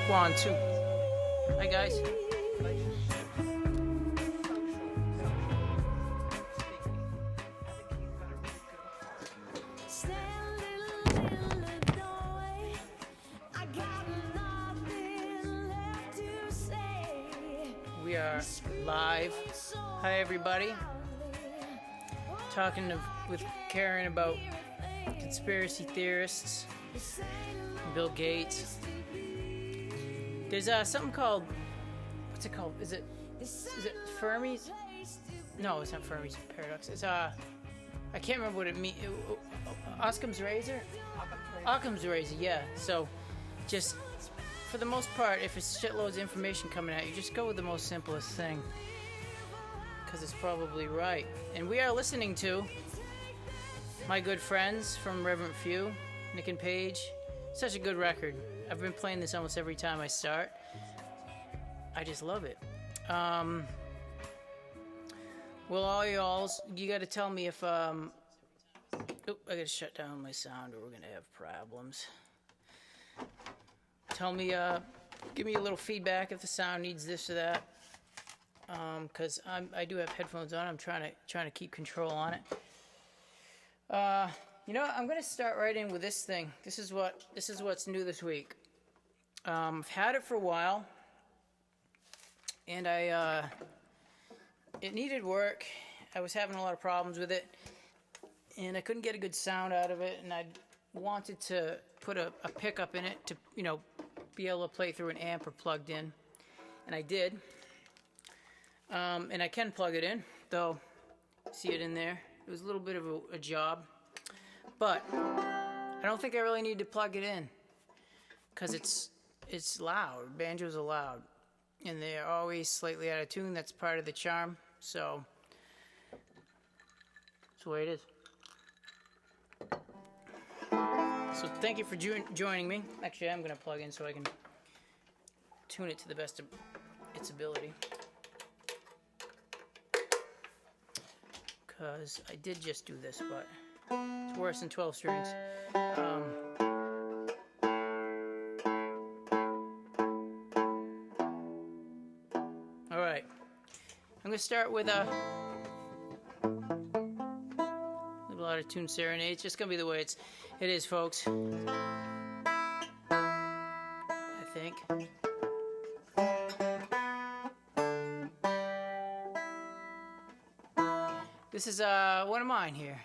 One, two. Hi, guys. We are live. Hi, everybody. Talking with Karen about conspiracy theorists, Bill Gates. There's something called, what's it called? Is it Fermi's? No, it's not Fermi's paradox. It's I can't remember what it means. Occam's razor? Occam's razor, yeah. So just for the most part, if it's shitloads of information coming at you, just go with the most simplest thing, because it's probably right. And we are listening to my good friends from Reverend Few, Nick and Paige. Such a good record. I've been playing this almost every time I start. I just love it. Well, all y'alls, you gotta tell me if, I gotta shut down my sound or we're gonna have problems. Tell me, give me a little feedback if the sound needs this or that. Cause I do have headphones on. I'm trying to keep control on it. You know what? I'm gonna start right in with this thing. This is what's new this week. I've had it for a while, and it needed work. I was having a lot of problems with it, and I couldn't get a good sound out of it. And I wanted to put a pickup in it to, be able to play through an amp or plugged in, and I did. And I can plug it in, though. See it in there. It was a little bit of a job. But I don't think I really need to plug it in, because it's loud. Banjos are loud, and they're always slightly out of tune. That's part of the charm. So that's the way it is. So thank you for joining me. Actually, I'm going to plug in so I can tune it to the best of its ability, because I did just do this, but it's worse than 12 strings. All right. I'm going to start with a little out of tune serenade. It's just going to be the way it is, folks. I think. This is one of mine here.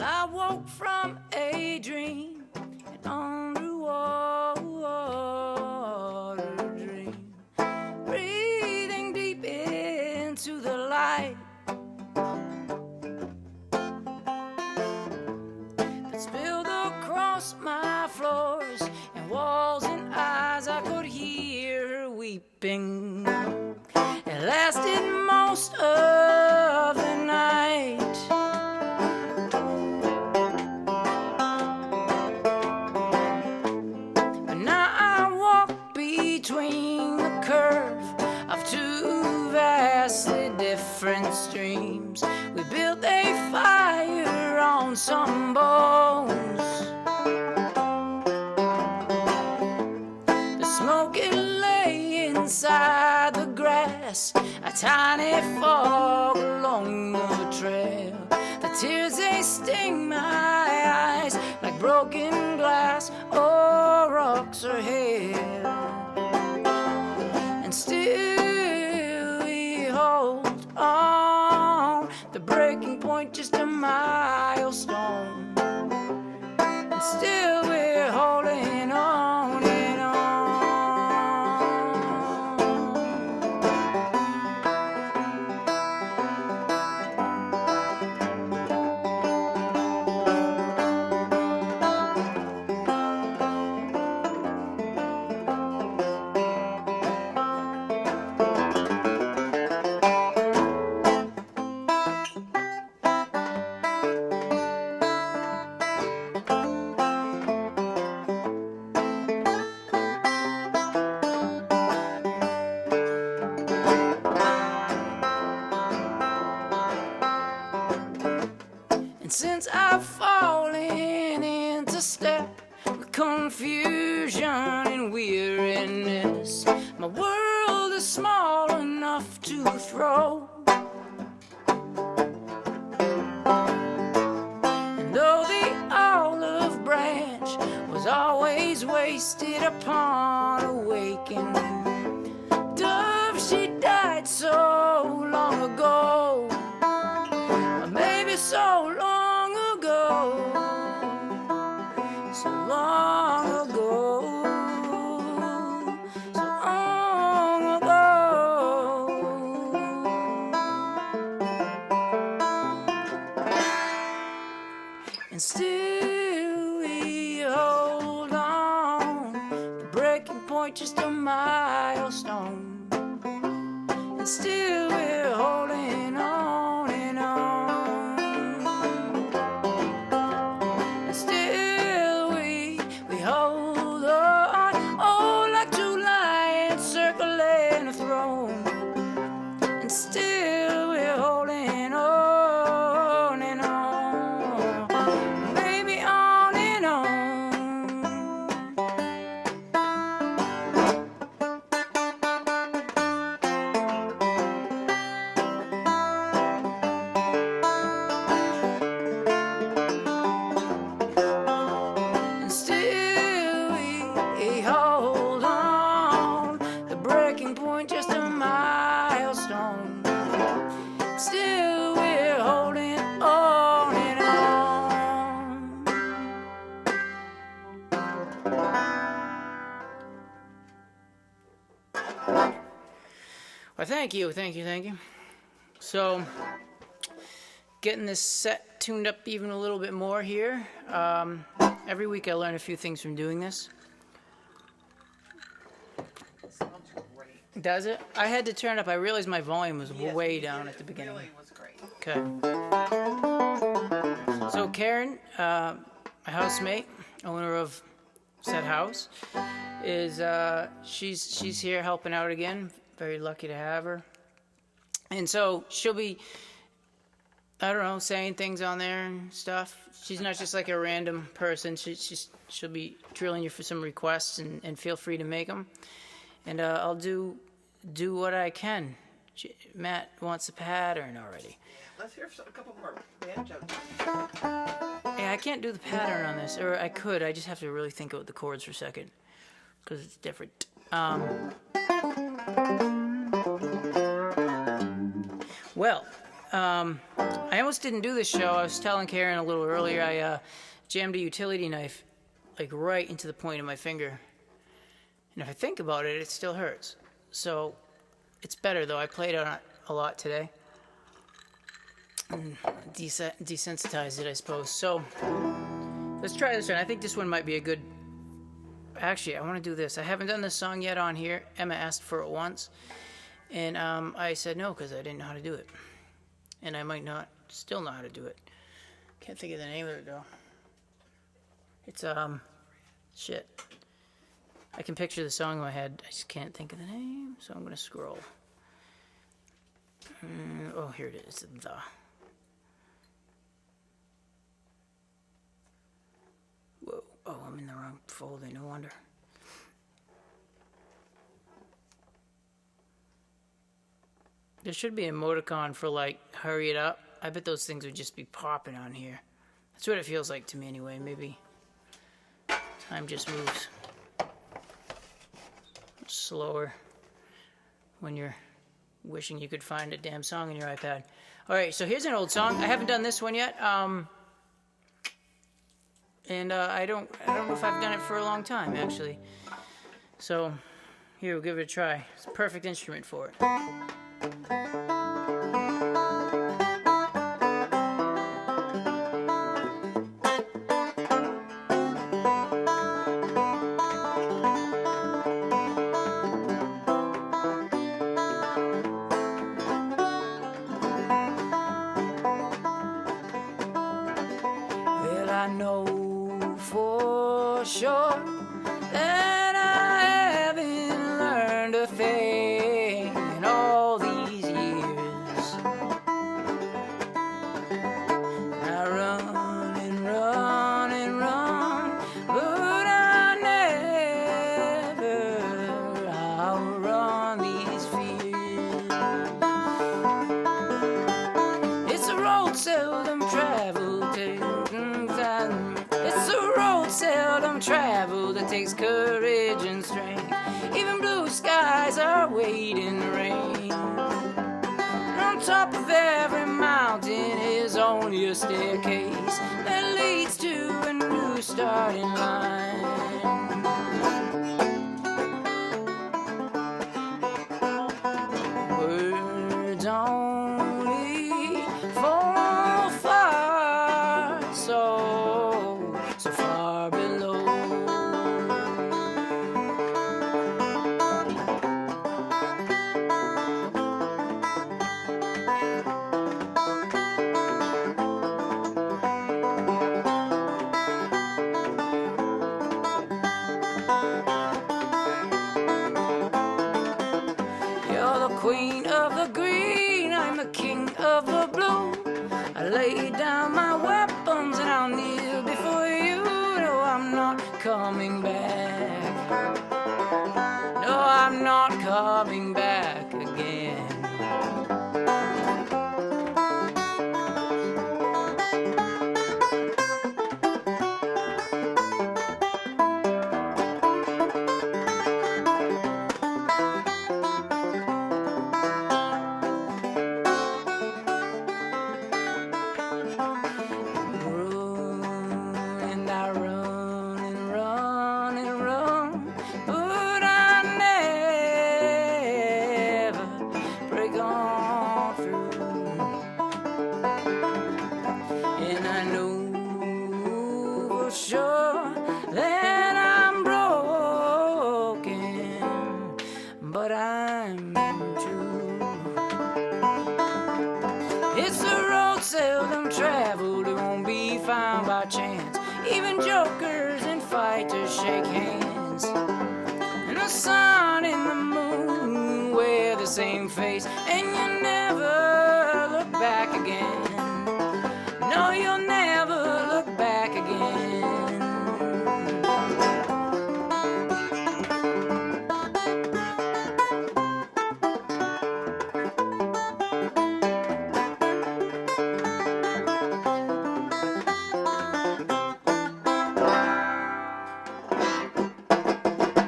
I woke from a dream, an underwater dream, breathing deep into the light that spilled across my floors and walls and eyes. I could hear her weeping. It lasted most of the night. roaring streams. We built a fire on some bones. The smoke it lay inside the grass, a tiny fog along the trail. The tears they sting my eyes like broken glass or rocks or hail. And still we hold on, the breaking point just a milestone. And still we're holding on and on. Since I've fallen into step with confusion and weariness, my world is small enough to throw. And though the olive branch was always wasted upon awakening, dove, she died so long ago, or maybe so long. So long ago, so long ago. And still we hold on, the breaking point just a milestone. And still we're holding on and on. Hold on, oh, like two lions circling a throne. And still we're holding on and on, maybe on and on. And still we hold on, the breaking point just a milestone. Still we're holding on and on. Well, thank you. So, getting this set tuned up even a little bit more here. Every week I learn a few things from doing this. Sounds great. Does it? I had to turn up. I realized my volume was way down at the beginning. Really was great. Okay. So Karen, my housemate, owner of said house, is she's here helping out again. Very lucky to have her. And so she'll be, I don't know, saying things on there and stuff. She's not just like a random person. She'll be drilling you for some requests, and feel free to make them. And I'll do what I can. Matt wants a pattern already. Let's hear a couple more banjos. Yeah, I can't do the pattern on this, or I could. I just have to really think about the chords for a second, because it's different. Well, I almost didn't do this show. I was telling Karen a little earlier, I jammed a utility knife like right into the point of my finger. And if I think about it, it still hurts. So it's better, though. I played on it a lot today. And desensitized it, I suppose. So let's try this one. I think this one might be a good... Actually, I want to do this. I haven't done this song yet on here. Emma asked for it once. And I said no because I didn't know how to do it. And I might not still know how to do it. Can't think of the name of it, though. It's, shit. I can picture the song in my head. I just can't think of the name, so I'm going to scroll. Oh, here it is. The. Whoa. Oh, I'm in the wrong folder. No wonder. There should be an emoticon for, like, hurry it up. I bet those things would just be popping on here. That's what it feels like to me anyway. Maybe time just moves slower when you're wishing you could find a damn song in your iPad. All right, so here's an old song. I haven't done this one yet. And I don't know if I've done it for a long time, actually. So here, we'll give it a try. It's a perfect instrument for it. Well, I know for sure that I haven't learned a thing in all these years. I run and run and run, but I never outrun these fears. It's a road seldom traveled, it's a road seldom traveled that takes courage and strength. Even blue skies are waiting in the rain. On top of every mountain is only a staircase that leads to a new starting line. Words only fall far, so far below. You're the queen of the green, I'm the king of the blue. I lay down my weapons and I'll kneel before you. No, I'm not coming back. No, I'm not coming back again. And I run and run and run, but I never break on through. And I know for sure that I'm broken, but I'm true. It's a road seldom traveled, it won't be found by chance. Even jokers and fighters shake hands. And the sun and the moon wear the same face, and you never look back again. No, you'll never look back again.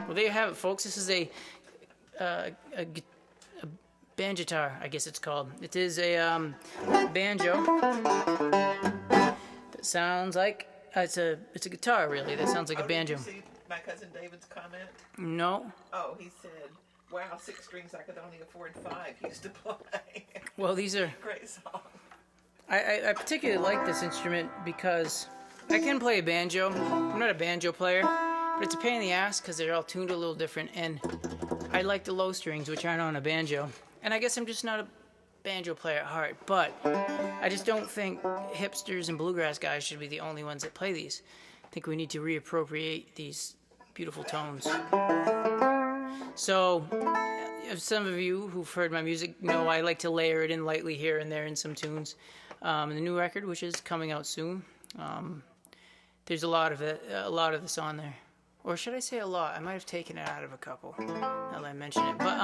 Well, there you have it, folks. This is a banjitar, I guess it's called. It is a banjo that sounds like it's a guitar, really. That sounds like a banjo. Did you see my cousin David's comment? No. Oh, he said, "Wow, 6 strings I could only afford 5 used to play." Well, these are. Great song. I particularly like this instrument because I can play a banjo. I'm not a banjo player, but it's a pain in the ass because they're all tuned a little different, and I like the low strings, which aren't on a banjo. And I guess I'm just not a banjo player at heart, but I just don't think hipsters and bluegrass guys should be the only ones that play these. I think we need to reappropriate these beautiful tones. So, some of you who've heard my music know I like to layer it in lightly here and there in some tunes. The new record, which is coming out soon, there's a lot of this on there. Or should I say a lot? I might have taken it out of a couple, now that I mention it. But,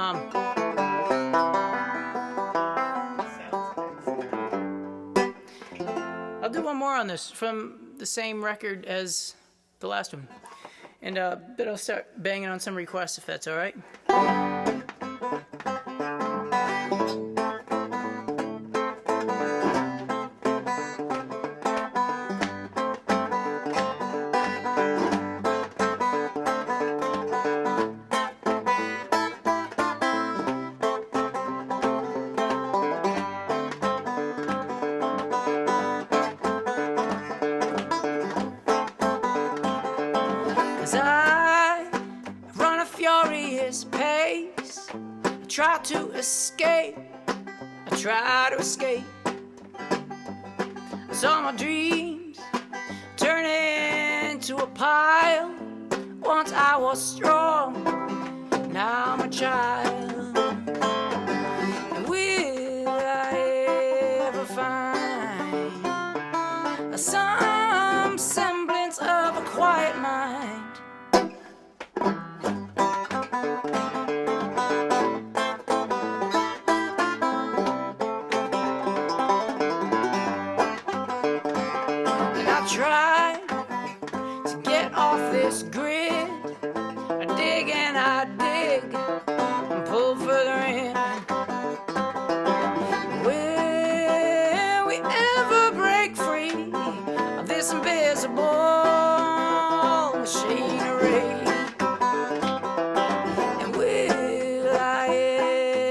I'll do one more on this from the same record as the last one. And but I'll start banging on some requests if that's all right. 'Cause I run a furious pace. I try to escape. I try to escape. I saw my dreams turn into a pile. Once I was strong, now I'm a child. And will I ever find some semblance of a quiet mind? Try to get off this grid. I dig and I dig and pull further in. Will we ever break free of this invisible machinery? And will I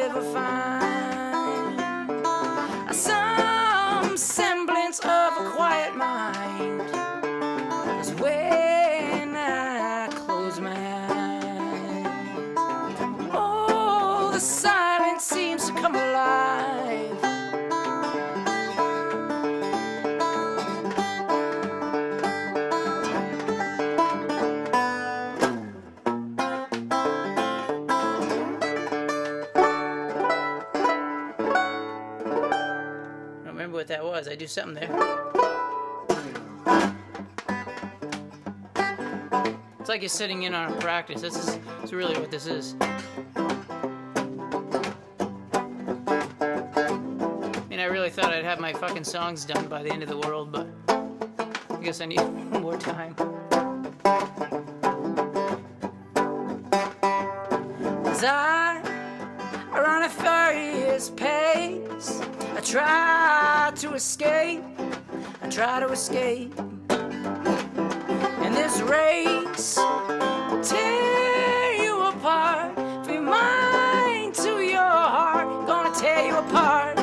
ever find some semblance of a quiet mind? When I close my eyes, oh, the silence seems to come alive. I don't remember what that was. I do something there. It's like you're sitting in on a practice. That's really what this is. I mean, I really thought I'd have my fucking songs done by the end of the world, but I guess I need more time. 'Cause I run a furious pace. I try to escape. I try to escape. And this race will tear you apart. From your mind to your heart, gonna tear you apart.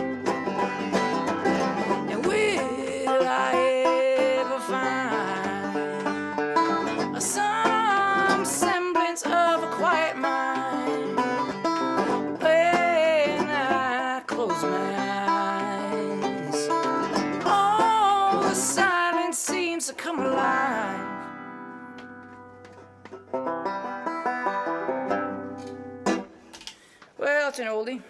And will I ever find some semblance of a quiet mind? When I close my eyes, oh, the silence seems to come alive. Well, it's an oldie.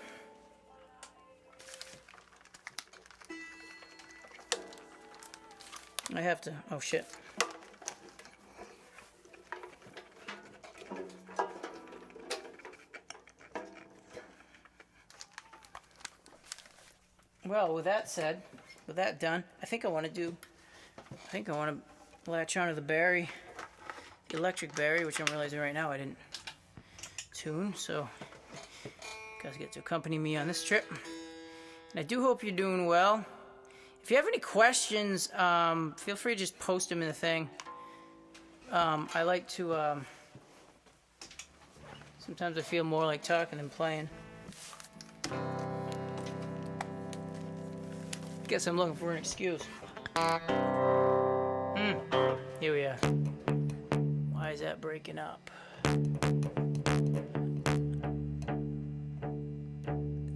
I have to, oh shit. Well, with that said, with that done, I think I want to latch onto the Barry, the electric Barry, which I'm realizing right now I didn't tune, so you guys get to accompany me on this trip. And I do hope you're doing well. If you have any questions, feel free to just post them in the thing. I like to, sometimes I feel more like talking than playing. Guess I'm looking for an excuse. Here we are. Why is that breaking up?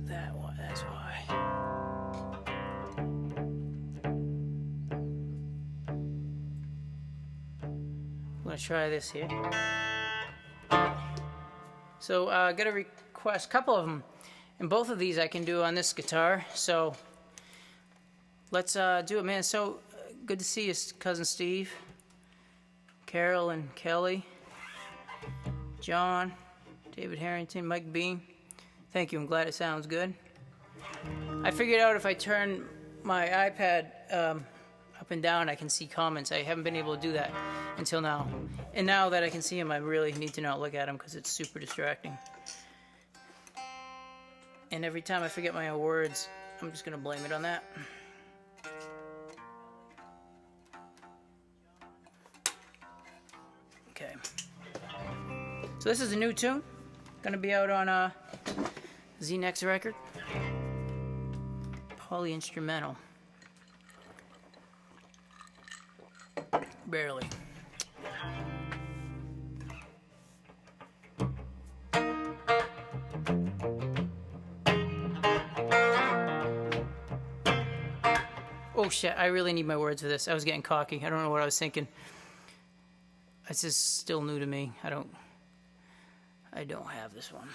That's why. I'm gonna try this here. So I got a requests, a couple of them, and both of these I can do on this guitar. So let's do it, man. So good to see you, cousin Steve, Carol and Kelly, John, David Harrington, Mike Bean. Thank you. I'm glad it sounds good. I figured out if I turn my iPad up and down, I can see comments. I haven't been able to do that until now. And now that I can see them, I really need to not look at them because it's super distracting. And every time I forget my own words, I'm just going to blame it on that. Okay. So this is a new tune. Going to be out on Z-Next record. Poly-instrumental. Barely. Oh shit, I really need my words for this. I was getting cocky. I don't know what I was thinking. This is still new to me. I don't have this one.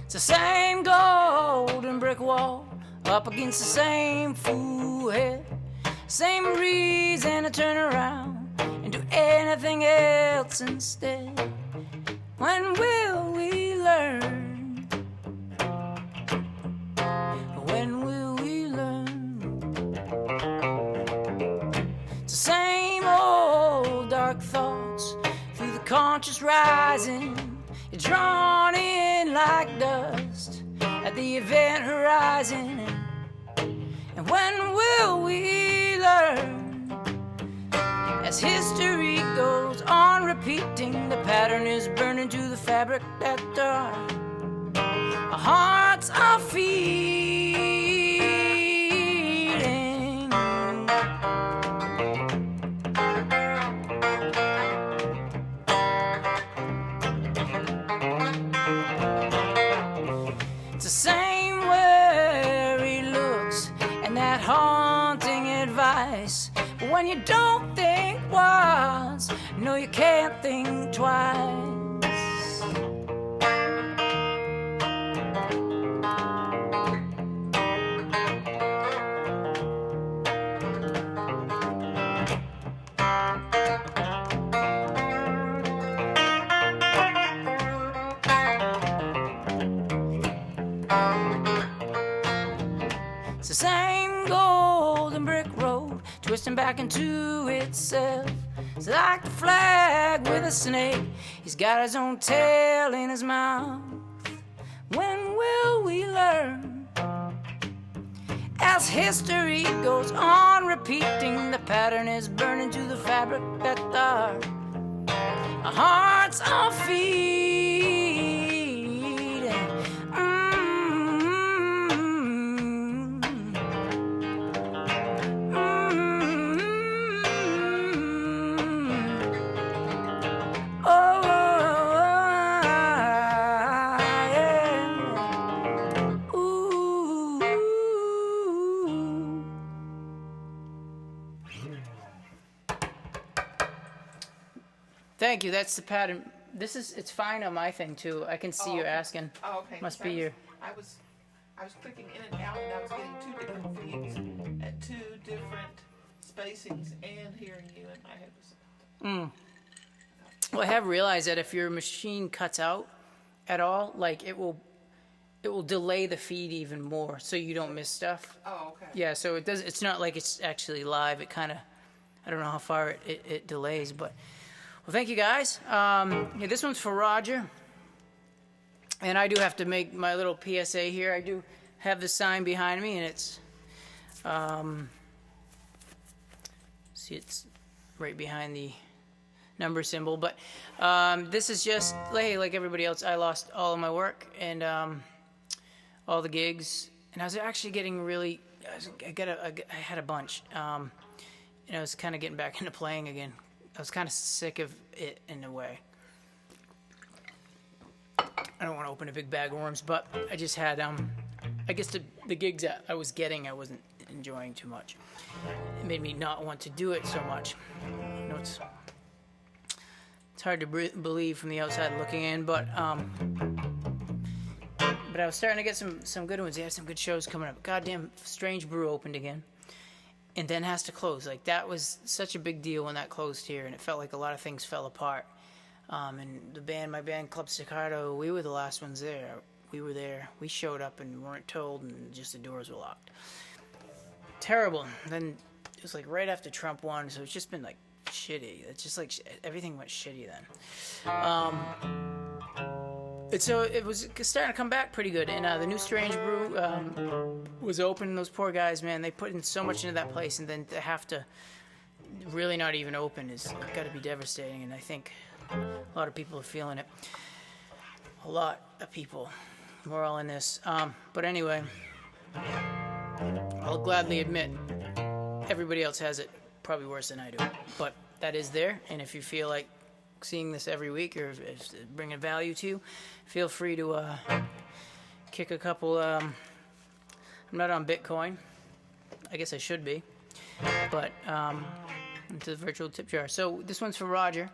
It's the same golden brick wall up against the same fool head. Same reason to turn around and do anything else instead. When will we learn? When will we learn? It's the same old dark thoughts through the conscious rising. You're drawn in like dust at the event horizon. And when will we learn? As history goes on repeating, the pattern is burning to the fabric that our hearts are feeding. It's the same weary looks and that haunting advice. But when you don't think once, no, you can't think twice. It's the same golden brick road twisting back into itself. It's like the flag with a snake. He's got his own tail in his mouth. When will we learn? As history goes on repeating, the pattern is burning to the fabric that our hearts are feeding. Thank you. That's the pattern. It's fine on my thing too. I can see you asking. Oh, okay. Must be your. I was clicking in and out, and I was getting two different feeds at two different spacings, and hearing you in my head was. Well, I have realized that if your machine cuts out at all, like it will delay the feed even more, so you don't miss stuff. Oh, okay. Yeah. So it does. It's not like it's actually live. It kind of. I don't know how far it delays, but. Well, thank you, guys. Yeah, this one's for Roger. And I do have to make my little PSA here. I do have the sign behind me, and it's... see, it's right behind the number symbol. But this is just, hey, like everybody else, I lost all of my work and all the gigs. And I was actually getting really... I had a bunch. I was kind of getting back into playing again. I was kind of sick of it in a way. I don't want to open a big bag of worms, but I just had, I guess the gigs that I was getting, I wasn't enjoying too much. It made me not want to do it so much. You know, it's hard to believe from the outside looking in, but I was starting to get some good ones. They had some good shows coming up. Goddamn, Strange Brew opened again, and then has to close. Like, that was such a big deal when that closed here, and it felt like a lot of things fell apart. And my band Club Staccato, we were the last ones there. We were there. We showed up and weren't told, and just the doors were locked. Terrible. Then it was like right after Trump won, so it's just been like shitty. It's just like everything went shitty then. And so it was starting to come back pretty good. And the new Strange Brew was open. Those poor guys, man, they put in so much into that place, and then to have to really not even open is got to be devastating. And I think a lot of people are feeling it. A lot of people. We're all in this. But anyway, I'll gladly admit everybody else has it probably worse than I do. But that is there. And if you feel like seeing this every week or if it's bringing value to you, feel free to kick a couple. I'm not on Bitcoin. I guess I should be. But into the virtual tip jar. So this one's for Roger.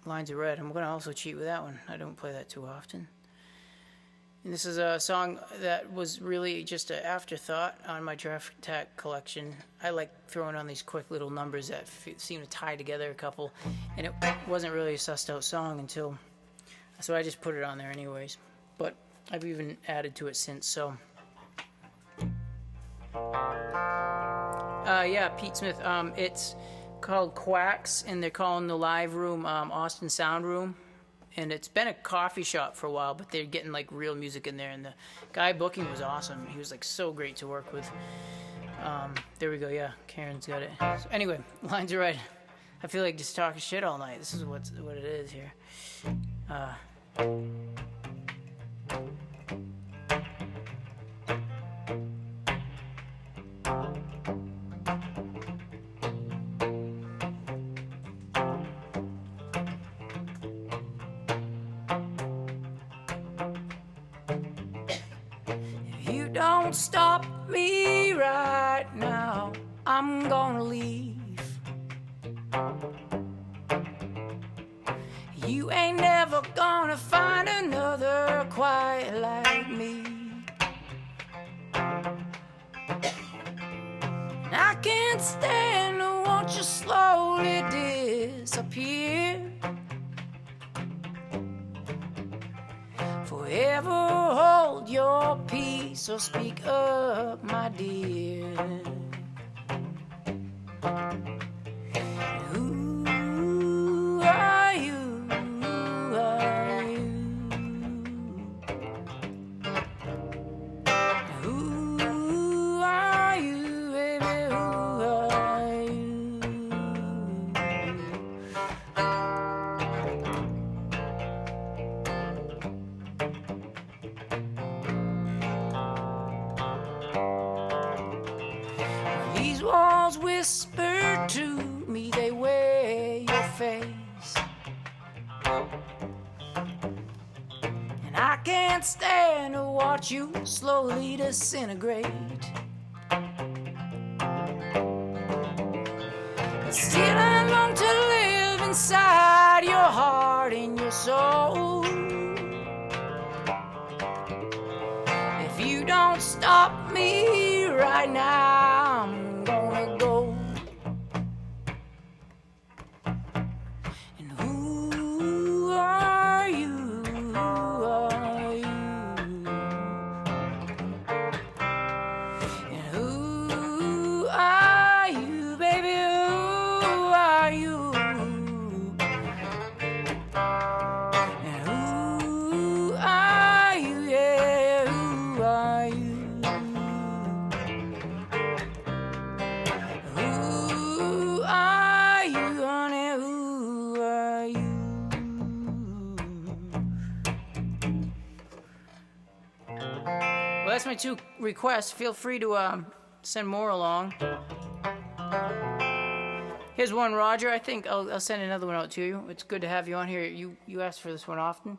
Lines of Red. I'm going to also cheat with that one. I don't play that too often. And this is a song that was really just an afterthought on my Draft Attack collection. I like throwing on these quick little numbers that seem to tie together a couple, and it wasn't really a sussed out song until, so I just put it on there anyways. But I've even added to it since, so. Yeah, Pete Smith. It's called Quacks, and they're calling the live room Austin Sound Room, and it's been a coffee shop for a while, but they're getting like real music in there, and the guy booking was awesome. He was like so great to work with. There we go. Yeah, Karen's got it. So anyway, Lines Are Red. I feel like just talking shit all night. This is what it is here. Don't stop me right now, I'm gonna leave. You ain't never gonna find another quite like me. I can't stand to watch you slowly disappear. Forever hold your peace or speak up, my dear. Who are you? Who are you? Who are you, baby? Who are you? These walls whisper to me, they wear your face, and I can't stand to watch you slowly disintegrate. But still I long to live inside your heart and your soul. If you don't stop me right now, I'm gonna go. And who are you? Who are you? And who are you, baby? Who are you? And who are you? Yeah, who are you? Who are you, honey? Who are you? Well, that's my two requests. Feel free to send more along. Here's one, Roger. I think I'll send another one out to you. It's good to have you on here. You ask for this one often.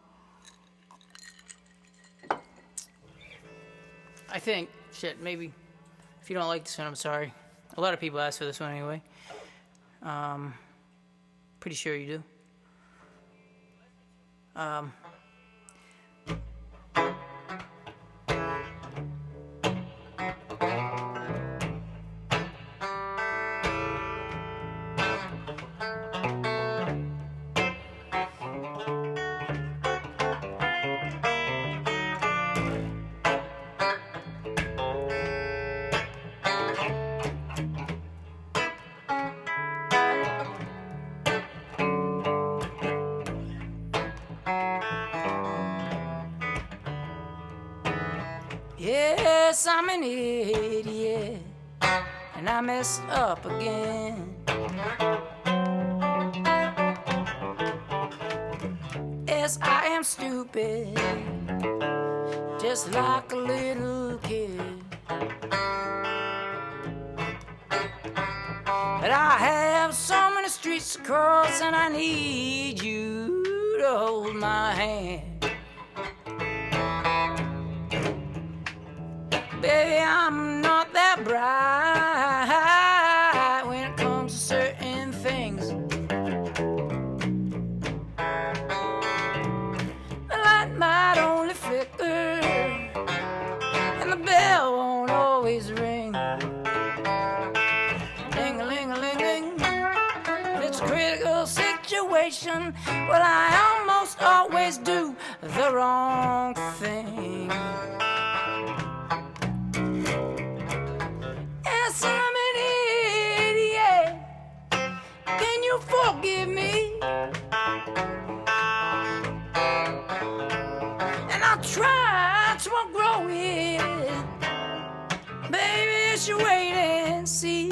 I think. Shit, maybe. If you don't like this one, I'm sorry. A lot of people ask for this one anyway. Pretty sure you do. Yes, I'm an idiot, and I messed up again. Yes, I am stupid, just like a little kid. But I have so many streets to cross, and I need you to hold my hand. Baby, I'm not that bright when it comes to certain things. The light might only flicker, and the bell won't always ring. Ding-a-ling-a-ling-ling. It's a critical situation. Well, I almost always do the wrong thing. Yes, I'm an idiot. Can you forgive me? And I'll try to outgrow it. Baby, just you wait and see.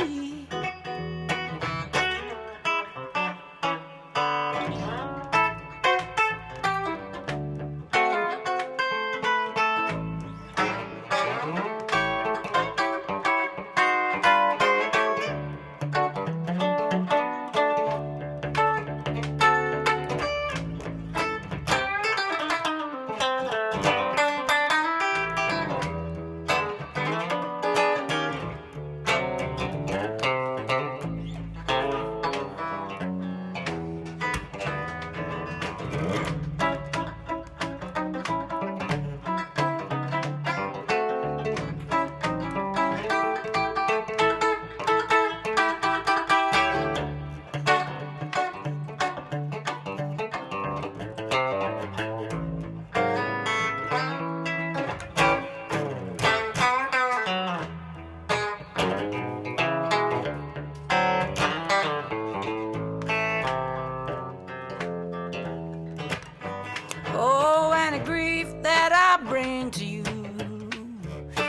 Oh, and the grief that I bring to you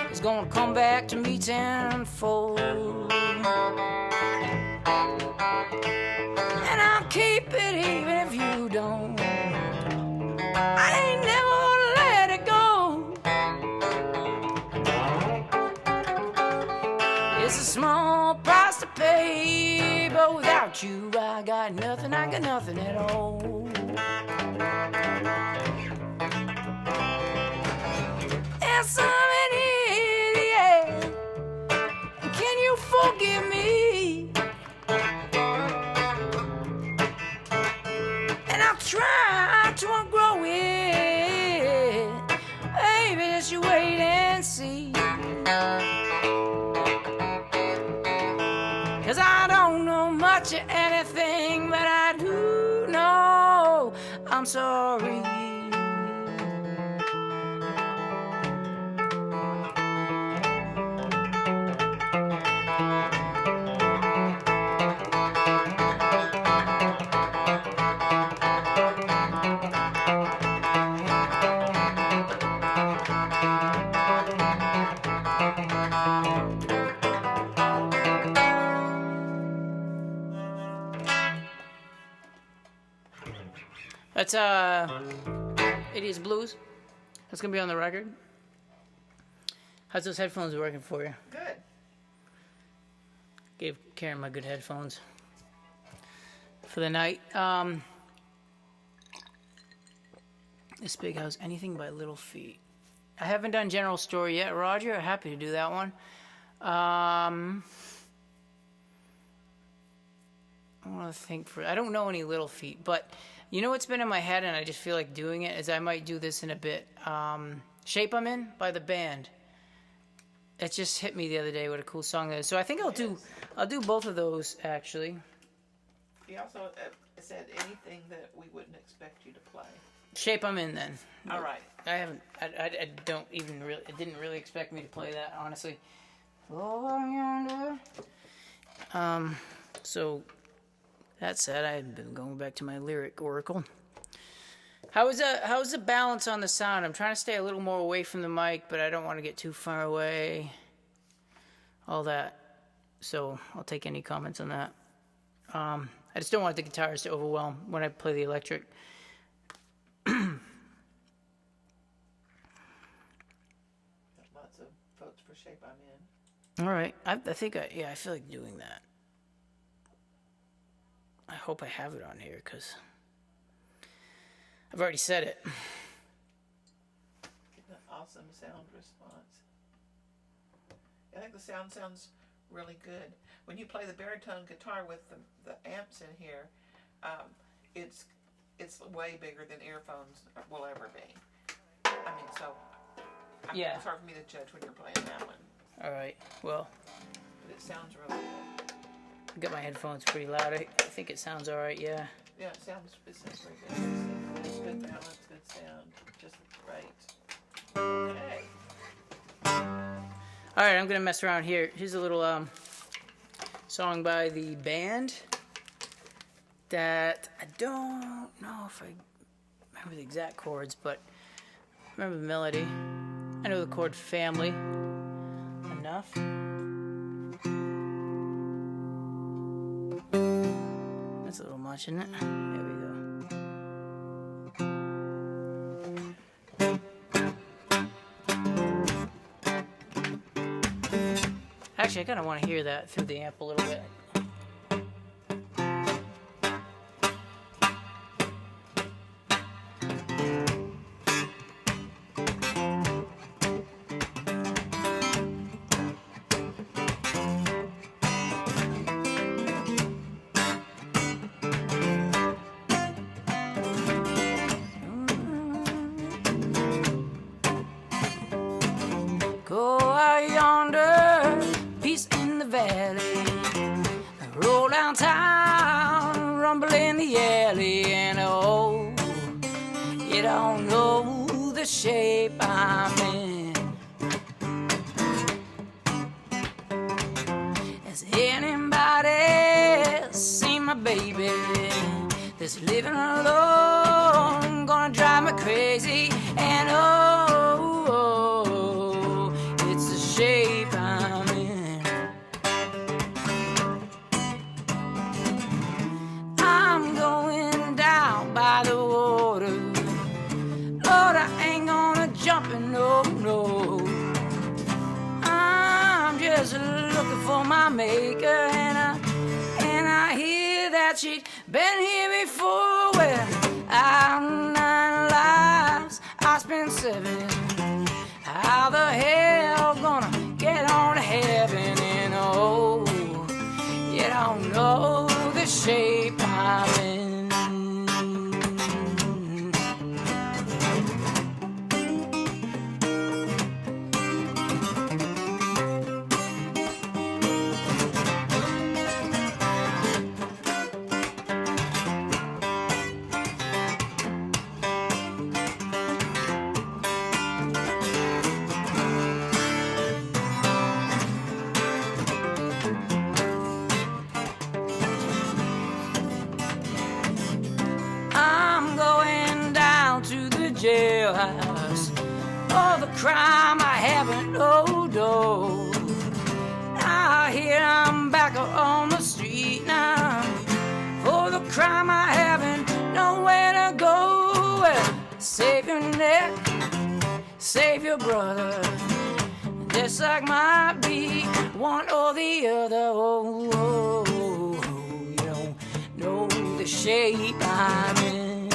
is gonna come back to me tenfold. And I'll keep it even if you don't. I ain't never gonna let it go. It's a small price to pay, but without you I got nothing at all. Yes, I'm an idiot. Can you forgive me? And I'll try to outgrow it. Baby, just you wait and see. 'Cause I don't know much of anything, but I do know I'm sorry. That's Idiot's Blues. That's gonna be on the record. How's those headphones working for you? Good. Gave Karen my good headphones for the night. This big house, anything by Little Feat. I haven't done General Store yet, Roger. I'm happy to do that one. I want to think I don't know any Little Feat, but you know what's been in my head, and I just feel like doing it, is I might do this in a bit. Shape I'm In by the band. It just hit me the other day what a cool song that is. So I think I'll do both of those actually. He also said anything that we wouldn't expect you to play. Shape I'm In then. All right. I didn't really expect me to play that, honestly. So that said, I've been going back to my lyric oracle. How's the balance on the sound? I'm trying to stay a little more away from the mic, but I don't want to get too far away. All that. So I'll take any comments on that. I just don't want the guitars to overwhelm when I play the electric. Lots of votes for Shape I'm In. All right. I feel like doing that. I hope I have it on here because I've already said it. Getting an awesome sound response. I think the sound sounds really good. When you play the baritone guitar with the amps in here, it's way bigger than earphones will ever be. I mean, so it's hard for me to judge when you're playing that one. All right. Well, but it sounds really good. I got my headphones pretty loud. I think it sounds all right. Yeah. Yeah, it sounds very good. It's good balance, good sound, just right. Okay. All right, I'm gonna mess around here. Here's a little song by the band that I don't know if I remember the exact chords, but I remember the melody. I know the chord Family enough. That's a little much, isn't it? There we go. Actually, I kind of want to hear that through the amp a little bit. Go out yonder, peace in the valley. Roll downtown, rumble in the alley, and oh, you don't know the shape I'm in. Has anybody seen my baby? This living alone gonna drive me crazy, and oh, it's the shape I'm in. I'm going down by the water. Lord, I ain't gonna jump in, no. I'm just looking for my maker, and I hear that she'd been here before. Well, out of 9 lives, I spent 7. How the hell gonna get on to heaven? And oh, you don't know the shape I'm in. Jailhouse, all the crime I haven't no. I hear I'm back on the street now. For the crime I haven't nowhere to go. Well, save your neck, save your brother. just like might be one or the other. Oh, you don't know the shape I'm in.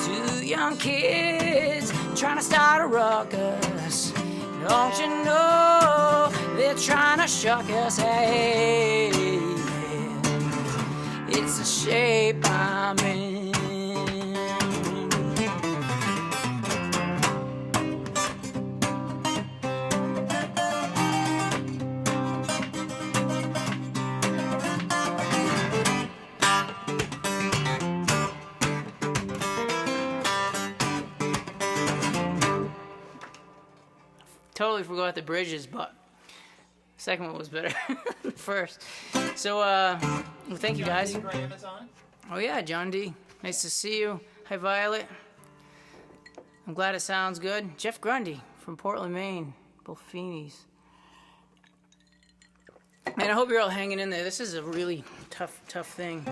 Two young kids trying to start a ruckus. Don't you know they're trying to shuck us? Hey, it's the shape I'm in. Totally forgot the bridges, but the second one was better than the first. So, well, thank you guys. John D. Graham is on. Oh yeah, John D. Nice to see you. Hi, Violet. I'm glad it sounds good. Jeff Grundy from Portland, Maine. Both Feenies. Man, I hope you're all hanging in there. This is a really tough thing.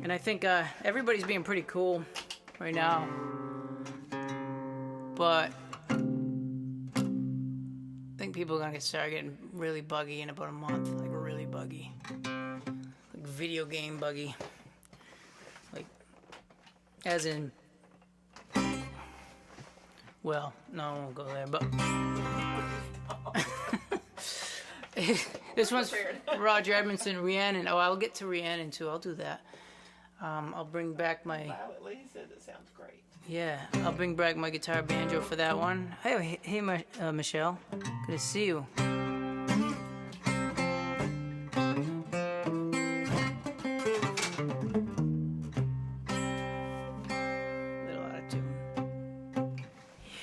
And I think everybody's being pretty cool right now. But I think people are gonna start getting really buggy in about a month. Like really buggy. Like video game buggy. Like, as in, well, no, I won't go there, but this one's Roger Edmondson, Rhiannon. Oh, I'll get to Rhiannon too. I'll do that. I'll bring back my... Violet Lee said it sounds great. Yeah, I'll bring back my guitar banjo for that one. Hey, Michelle. Good to see you. Little out of tune.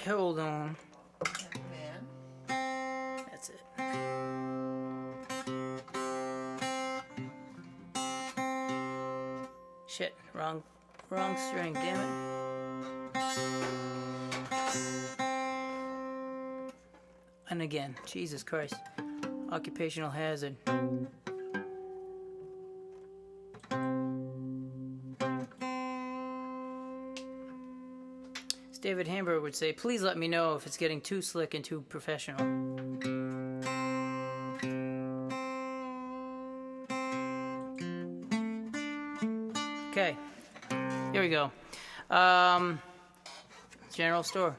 Hold on. And That's it. Shit, wrong string, damn it. And again, Jesus Christ. Occupational hazard. As David Hamburg would say, please let me know if it's getting too slick and too professional. Okay, here we go. General store.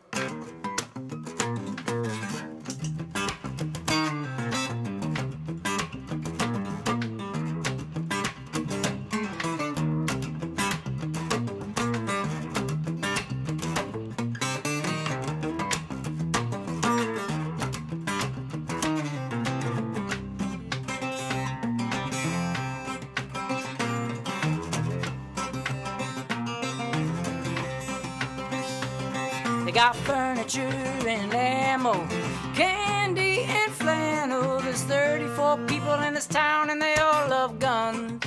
Got furniture and ammo, candy and flannel. There's 34 people in this town and they all love guns.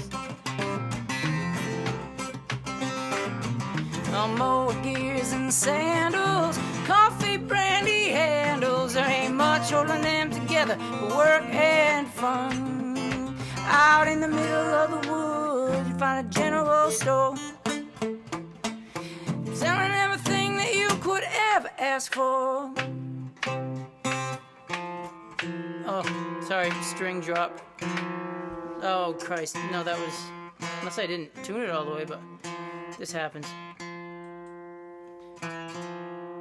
Mower gears and sandals, coffee, brandy handles. There ain't much holding them together but work and fun. Out in the middle of the woods, you find a general store, selling everything that you could ever ask for. Oh, sorry, string drop. Oh, Christ. No, that was... Unless I didn't tune it all the way, but this happens.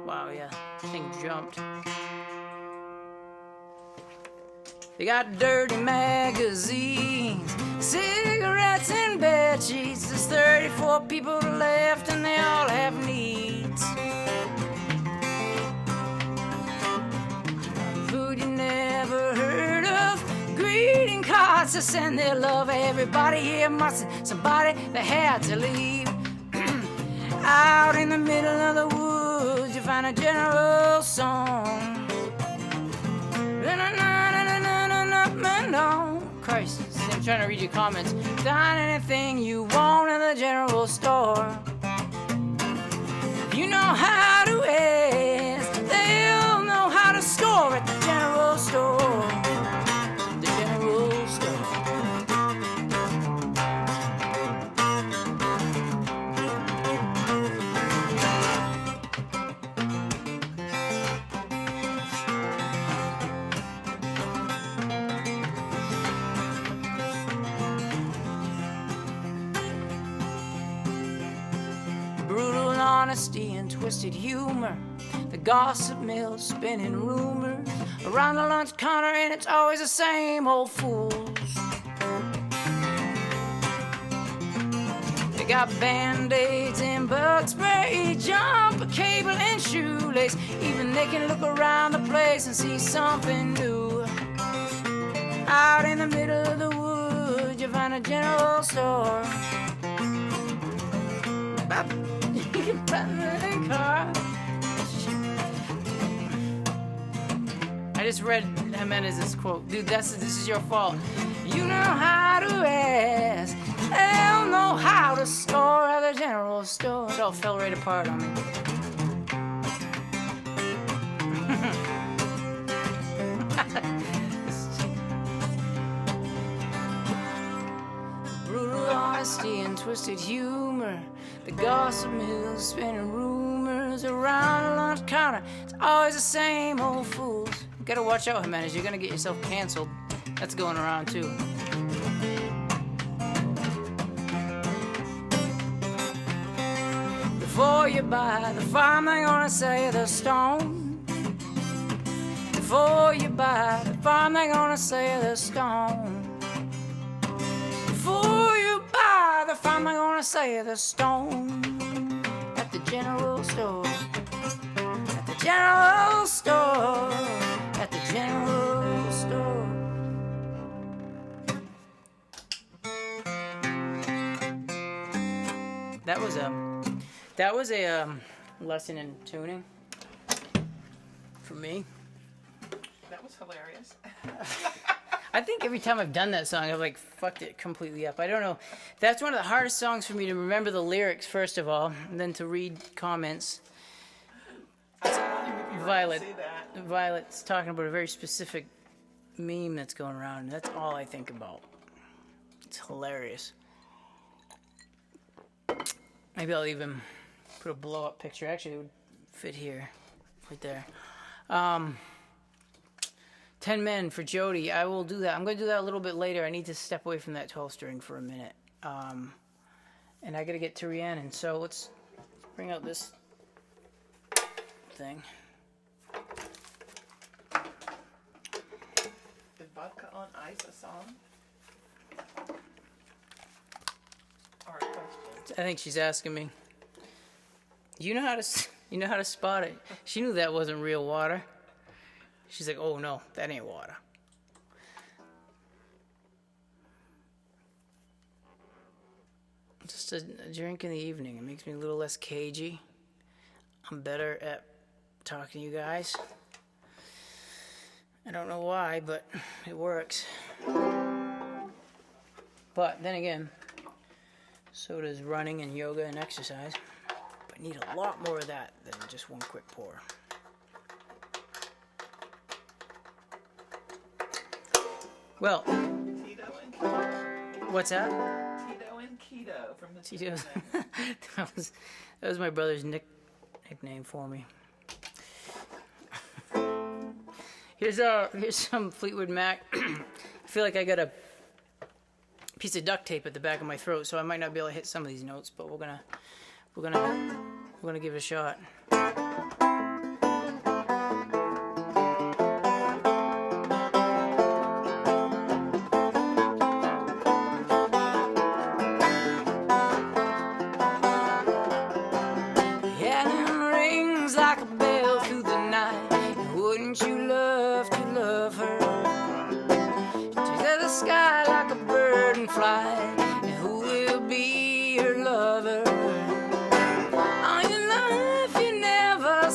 Wow, yeah. Thing jumped. They got dirty magazines, cigarettes and bed sheets. There's 34 people left and they all have needs. Food you never heard of, greeting cards to send their love. Everybody here must have somebody that had to leave. Out in the middle of the woods you find a general song. No, Christ, I'm trying to read your comments. Find anything you want in the general store. If you know how to ask, they'll know how to score at the general store. The general store. honesty and twisted humor. The gossip mill spinning rumors around the lunch counter, and it's always the same old fools. They got band-aids and bug spray, jumper cable and shoelace. Even they can look around the place and see something new. Out in the middle of the woods, you find a general store. You can find the car. I just read Jimenez's quote. Dude, this is your fault. You know how to ask. They'll know how to store at the general store. It all fell right apart on me. Brutal honesty and twisted humor. The gossip mill spinning rumors around the lunch counter. It's always the same old fools. You gotta watch out, Jimenez. You're gonna get yourself canceled. That's going around too. Before you buy the farm, they're gonna sell you the stone. Before you buy the farm, they're gonna sell you the stone. Before you buy the farm, they're gonna sell you the stone. At the general store. At the general store. At the general store. That was a lesson in tuning for me. That was hilarious. I think every time I've done that song, I've like fucked it completely up. I don't know. That's one of the hardest songs for me to remember the lyrics, first of all, and then to read comments. Violet's talking about a very specific meme that's going around, and that's all I think about. It's hilarious. Maybe I'll even put a blow-up picture. Actually, it would fit here, right there. 10 Men for Jody. I will do that. I'm going to do that a little bit later. I need to step away from that 12 string for a minute. And I got to get to Rhiannon. So let's bring out this thing. Is Vodka on Ice a song? Or a question? I think she's asking me. You know how to spot it. She knew that wasn't real water. She's like, oh no, that ain't water. Just a drink in the evening. It makes me a little less cagey. I'm better at talking to you guys. I don't know why, but it works. But then again, so does running and yoga and exercise. But I need a lot more of that than just one quick pour. Well, Tito and Keto. What's that? Tito and Keto from the Tito's. that was my brother's nickname for me. Here's some Fleetwood Mac. I feel like I got a piece of duct tape at the back of my throat, so I might not be able to hit some of these notes, but we're gonna give it a shot. And who will be your lover? All your life you never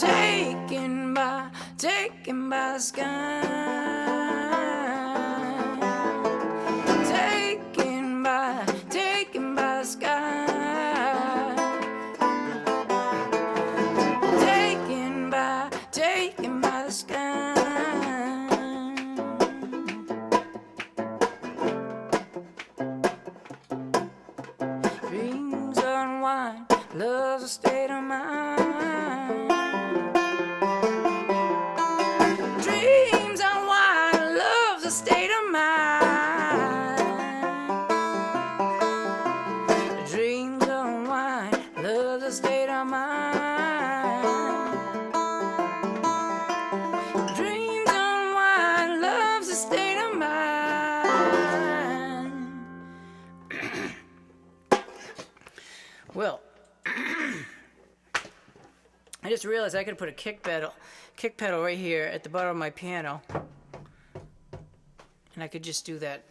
taken by the sky, taken by the sky, taken by the sky. Dreams unwind, love's a state of mind. Dreams unwind, love's a state of mind. Dreams unwind, love's a state of mind. Dreams unwind, love's a state of mind. Well, I just realized I could put a kick pedal right here at the bottom of my piano, and I could just do that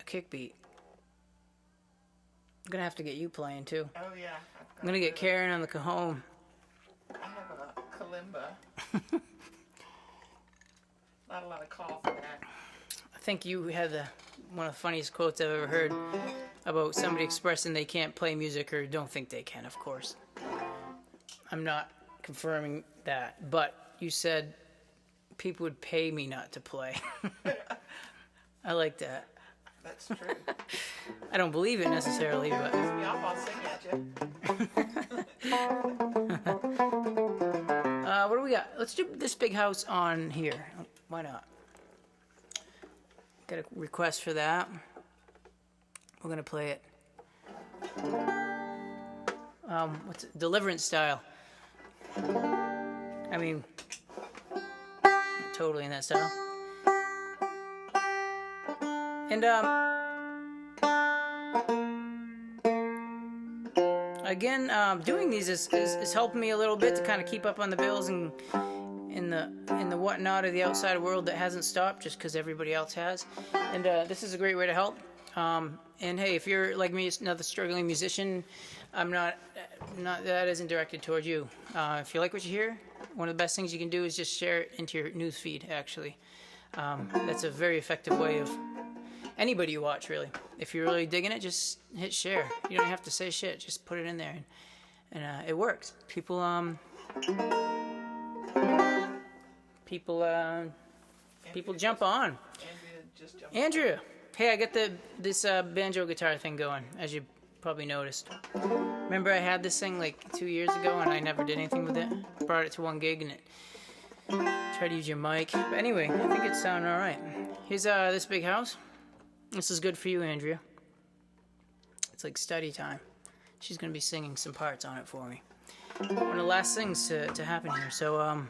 kick beat. I'm gonna have to get you playing too. Oh yeah. I'm gonna get Karen on the cajon. I have a kalimba. Not a lot of call for that. I think you had one of the funniest quotes I've ever heard about somebody expressing they can't play music or don't think they can, of course. I'm not confirming that, but you said people would pay me not to play. I like that. That's true. I don't believe it necessarily, but... Piss me off, I'll sing at you. What do we got? Let's do This Big House on here. Why not? Got a request for that. We're gonna play it. What's it? Deliverance style. I mean, totally in that style. And again, doing these is helping me a little bit to kind of keep up on the bills and in the whatnot of the outside world that hasn't stopped just because everybody else has. And this is a great way to help. And hey, if you're like me, another struggling musician, I'm not that isn't directed toward you. If you like what you hear, one of the best things you can do is just share it into your news feed. Actually, that's a very effective way of anybody you watch. Really, if you're really digging it, just hit share. You don't have to say shit. Just put it in there, and it works. People jump on. Andrea. Hey, I got this banjo guitar thing going, as you probably noticed. Remember I had this thing like 2 years ago and I never did anything with it? Brought it to one gig and tried to use your mic. But anyway, I think it's sounding alright. Here's This Big House. This is good for you, Andrea. It's like study time. She's going to be singing some parts on it for me. One of the last things to happen here, so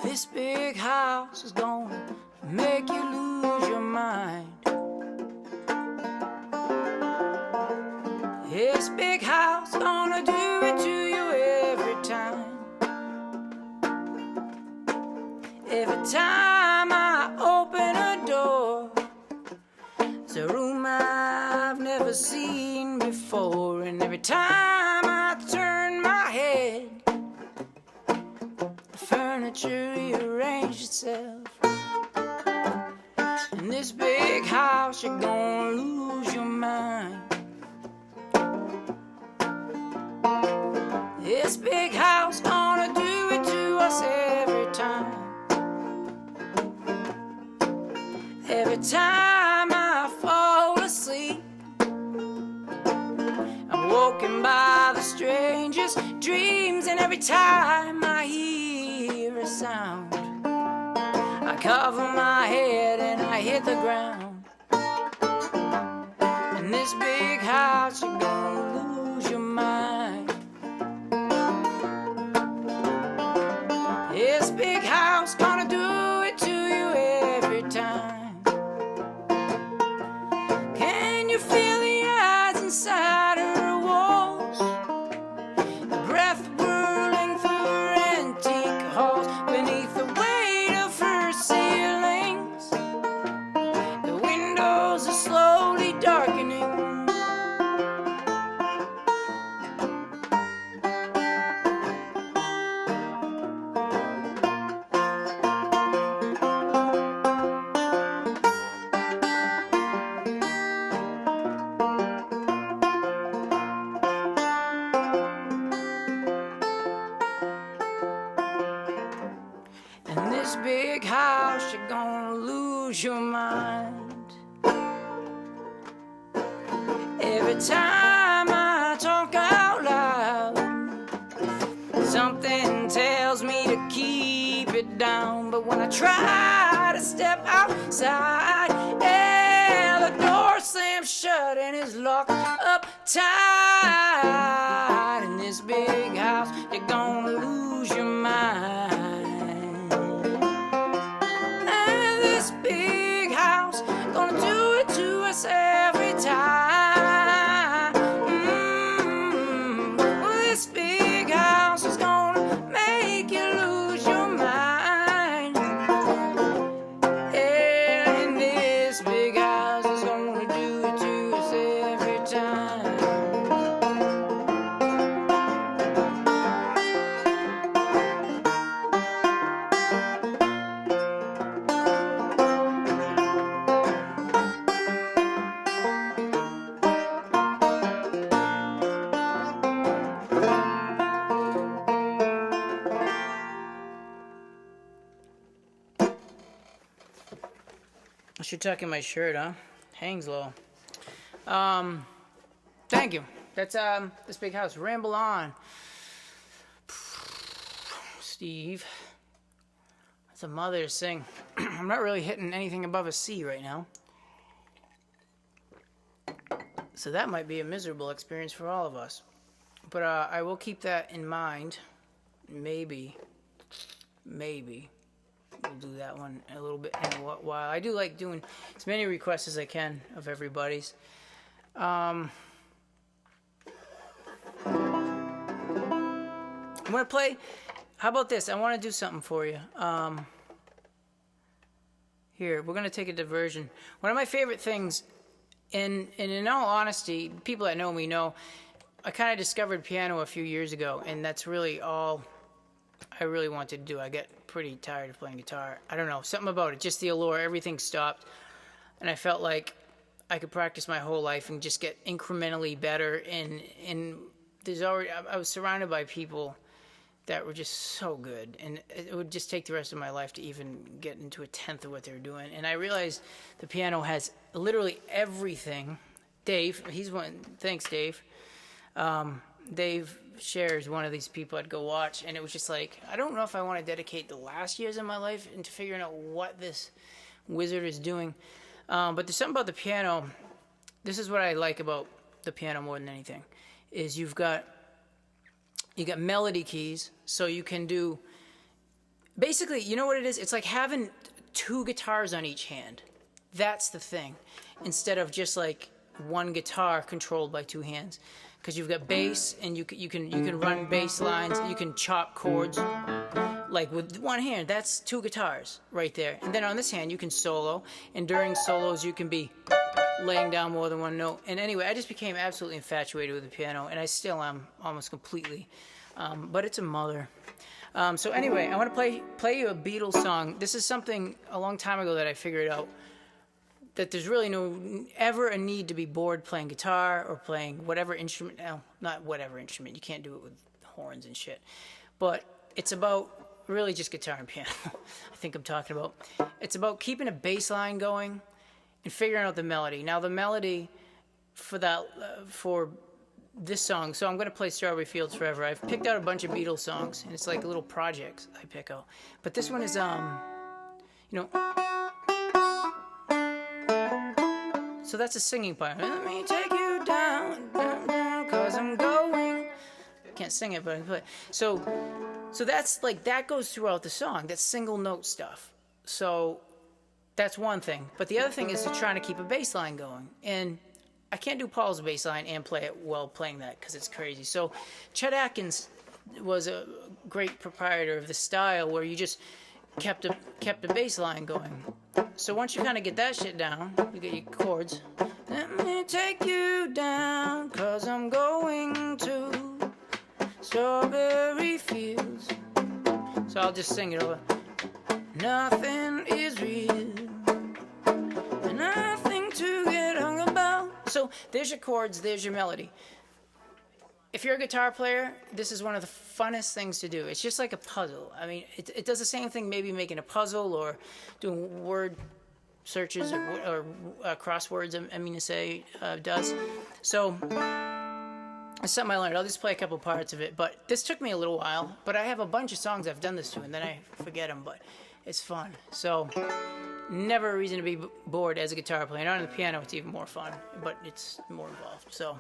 this big house is gonna make you lose your mind. This big house gonna do it to you every time. Every time I open a door, it's a room I've never seen before. And every time I turn my head, furniture rearranged itself. In this big house, you're gonna lose your mind. This big house gonna do it to us every time. Every time I fall asleep, I'm woken by the strangest dreams. And every time I hear a sound, I cover my head and I hit the ground. In this big house, you're gonna lose your mind. This big house gonna do it to you every time. Can lose your mind. Every time I talk out loud, something tells me to keep it down. But when I try to step outside, yeah, the door slams shut and is locked up tight. In this big house, you're gonna lose your mind. And this big house gonna do it to us every time. Well, this big house is gonna make you lose your mind. And this big house is gonna do it to us every time. I should tuck in my shirt, huh? Hangs low. Thank you. That's this big house. Ramble On. Steve. That's a mother to sing. I'm not really hitting anything above a C right now. So that might be a miserable experience for all of us. But I will keep that in mind. Maybe we'll do that one a little bit in a while. I do like doing as many requests as I can of everybody's. I'm going to play... How about this? I want to do something for you. Here, we're going to take a diversion. One of my favorite things, and in all honesty, people that know me know, I kind of discovered piano a few years ago, and that's really all I really wanted to do. I get pretty tired of playing guitar. I don't know, something about it, just the allure, everything stopped, and I felt like I could practice my whole life and just get incrementally better, and there's already, I was surrounded by people that were just so good, and it would just take the rest of my life to even get into a tenth of what they were doing. And I realized the piano has literally everything. Dave, he's one. Thanks, Dave. Dave shares one of these people I'd go watch, and it was just like, I don't know if I want to dedicate the last years of my life into figuring out what this wizard is doing. But there's something about the piano. This is what I like about the piano more than anything, is you got melody keys, so you can do, basically, you know what it is? It's like having two guitars on each hand. That's the thing. Instead of just like one guitar controlled by two hands. Because you've got bass, and you can run bass lines, you can chop chords, like with one hand. That's two guitars right there. And then on this hand, you can solo, and during solos, you can be laying down more than one note. And anyway, I just became absolutely infatuated with the piano, and I still am almost completely. But it's a mother. So anyway, I want to play you a Beatles song. This is something a long time ago that I figured out, that there's really ever a need to be bored playing guitar or playing whatever instrument. No, not whatever instrument. You can't do it with horns and shit. But it's about really just guitar and piano. I think I'm talking about. It's about keeping a bass line going and figuring out the melody. Now the melody for this song, so I'm going to play Strawberry Fields Forever. I've picked out a bunch of Beatles songs, and it's like little projects I pick out. But this one is, so that's a singing part. Let me take you down, down, down, 'cause I'm going. Can't sing it, but I can play it. So that's like, that goes throughout the song. That's single note stuff. So that's one thing. But the other thing is trying to keep a bass line going. And I can't do Paul's bass line and play it while playing that, because it's crazy. So Chet Atkins was a great proprietor of the style where you just kept a bass line going. So once you kind of get that shit down, you get your chords. Let me take you down, 'cause I'm going to Strawberry Fields. So I'll just sing it over. Nothing is real, nothing to get hung about. So there's your chords, there's your melody. If you're a guitar player, this is one of the funnest things to do. It's just like a puzzle. I mean, it does the same thing, maybe making a puzzle or doing word searches or crosswords, I mean to say, does. So it's something I learned. I'll just play a couple parts of it, but this took me a little while. But I have a bunch of songs I've done this to, and then I forget them, but it's fun. So never a reason to be bored as a guitar player. Not on the piano, it's even more fun, but it's more involved. So.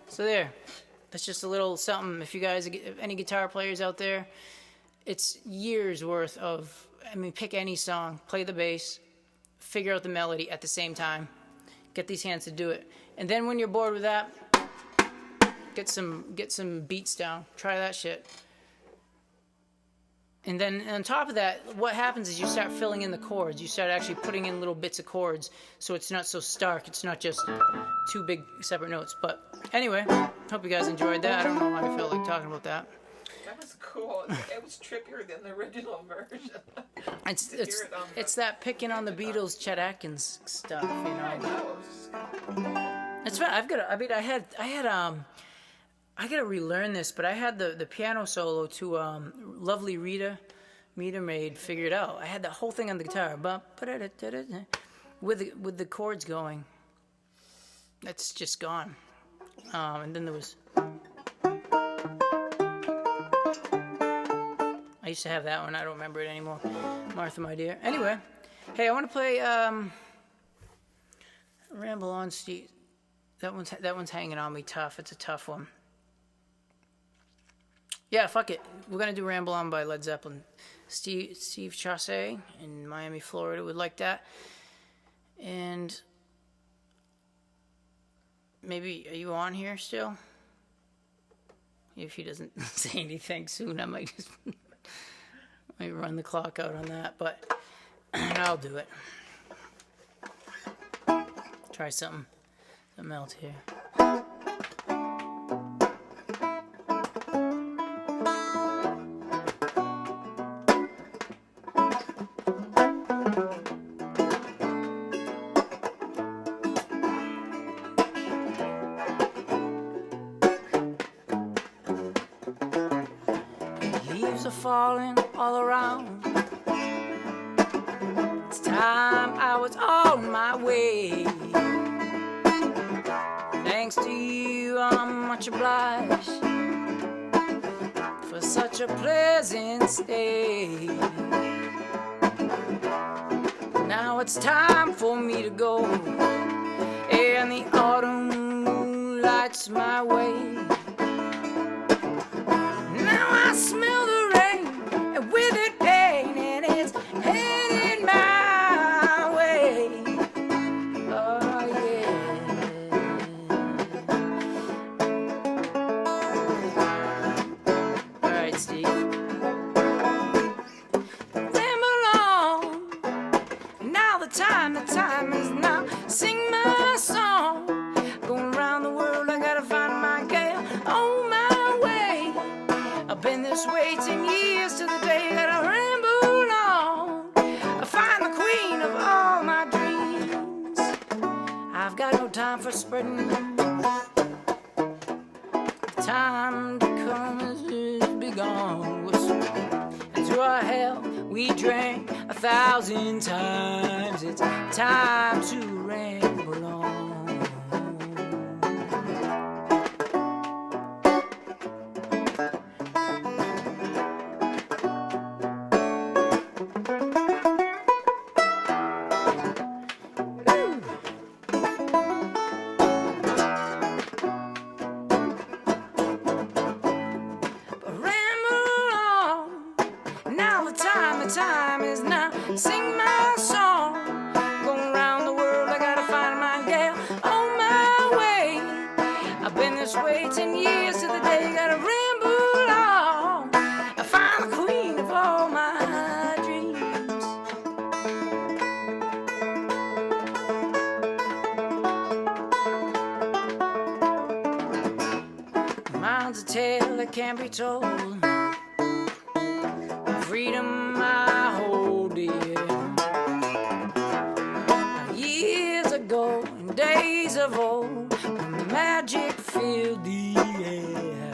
So there, that's just a little something. If you guys, any guitar players out there, it's years worth of, I mean, pick any song, play the bass, figure out the melody at the same time, get these hands to do it. And then when you're bored with that, get some beats down, try that shit. And then on top of that, what happens is you start filling in the chords. You start actually putting in little bits of chords, so it's not so stark. It's not just two big separate notes. But anyway, hope you guys enjoyed that. I don't know why I felt like talking about that. That was cool. It was trippier than the original version. It's that picking on the Beatles, Chet Atkins stuff, you know. I know. It's fun. I gotta relearn this, but I had the piano solo to Lovely Rita Meter Maid figured out. I had the whole thing on the guitar, with the chords going. That's just gone. And then there was. I used to have that one. I don't remember it anymore. Martha, my dear. Anyway, hey, I want to play Ramble On, Steve. That one's hanging on me tough. It's a tough one. Yeah, fuck it. We're going to do Ramble On by Led Zeppelin. Steve Chaussee in Miami, Florida would like that. And maybe, are you on here still? If he doesn't say anything soon, I might just might run the clock out on that. But I'll do it. Try something else here. Leaves are falling all around. It's time I was on my way. Thanks to you, I'm much obliged for such a pleasant stay. Now it's time for me to go, and the autumn lights my way. Now I smell the rain, and with it pain, and it's headed my way. Oh yeah. All right, Steve. Ramble on. Now the time is now. Sing my song. Going around the world, I gotta find my gal on my way. I've been this way 10 years to the day that I ramble on. I find the queen of all my dreams. are spreading. The time to come has begun. And to our hell we drank 1,000 times. It's time to ramble on. The time is now. Sing my song. Going around the world, I gotta find my gal on my way. I've been this way 10 years to the day. Gotta ramble on. I find the queen of all my dreams. Mine's a tale that can't be told. Freedom I hold dear. Years ago, in days of old, magic filled the air.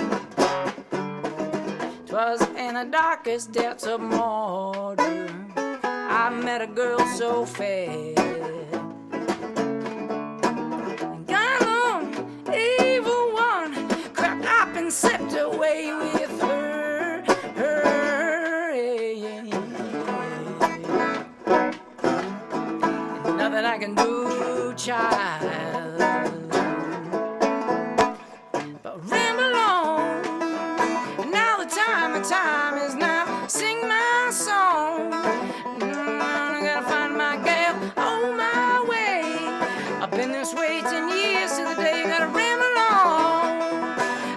'Twas in the darkest depths of Mordor I met a girl so fair. Gone on, evil one, crept up and slipped away with her. Nothing I can do, child, but ramble on. And now the time is now. Sing my song. I gotta find my gal on my way. I've been this way 10 years to the day. Gotta ramble on.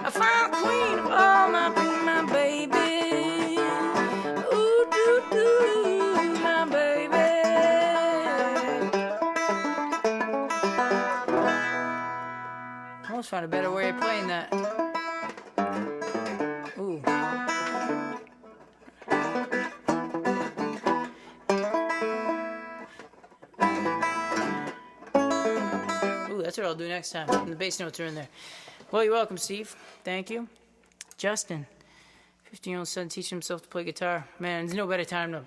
I found the queen of all my baby. Ooh, doo, doo, my baby. I almost found a better way of playing that. Ooh. Ooh, that's what I'll do next time. And the bass notes are in there. Well, you're welcome, Steve. Thank you. Justin, 15-year-old son teaching himself to play guitar. Man, there's no better time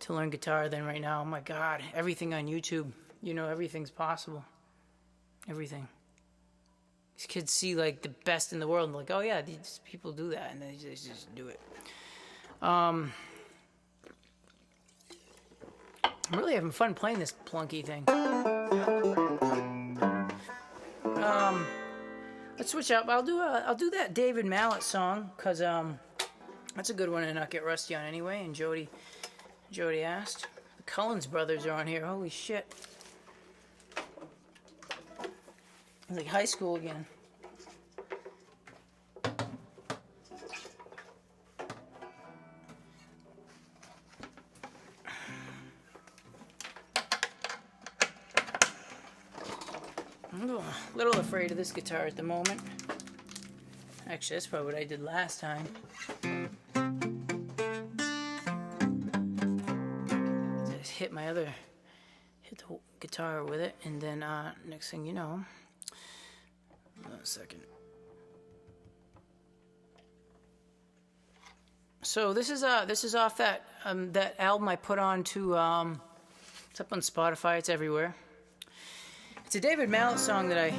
to learn guitar than right now. Oh my God, everything on YouTube. You know, everything's possible. Everything. These kids see like the best in the world and they're like, oh yeah, these people do that, and they just do it. I'm really having fun playing this plunky thing. Let's switch up. I'll do that David Mallett song because that's a good one to not get rusty on anyway. And Jody asked. The Cullens brothers are on here. Holy shit! It's like high school again. I'm a little afraid of this guitar at the moment. Actually, that's probably what I did last time. Just hit the guitar with it, and then next thing you know, hold on a second. So this is off that album I put on to it's up on Spotify. It's everywhere. It's a David Mallett song that I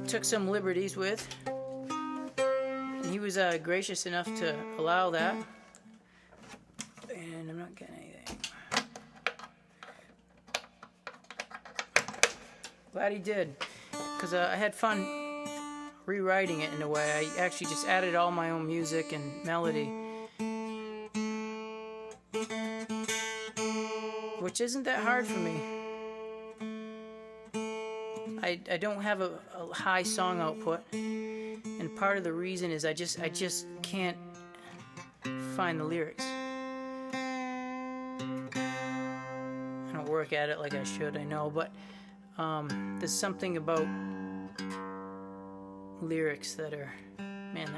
took some liberties with, and he was gracious enough to allow that. And I'm not getting anything. Glad he did, because I had fun rewriting it in a way. I actually just added all my own music and melody, which isn't that hard for me. I don't have a high song output, and part of the reason is I just can't find the lyrics. I don't work at it like I should, I know, but there's something about lyrics that are, man,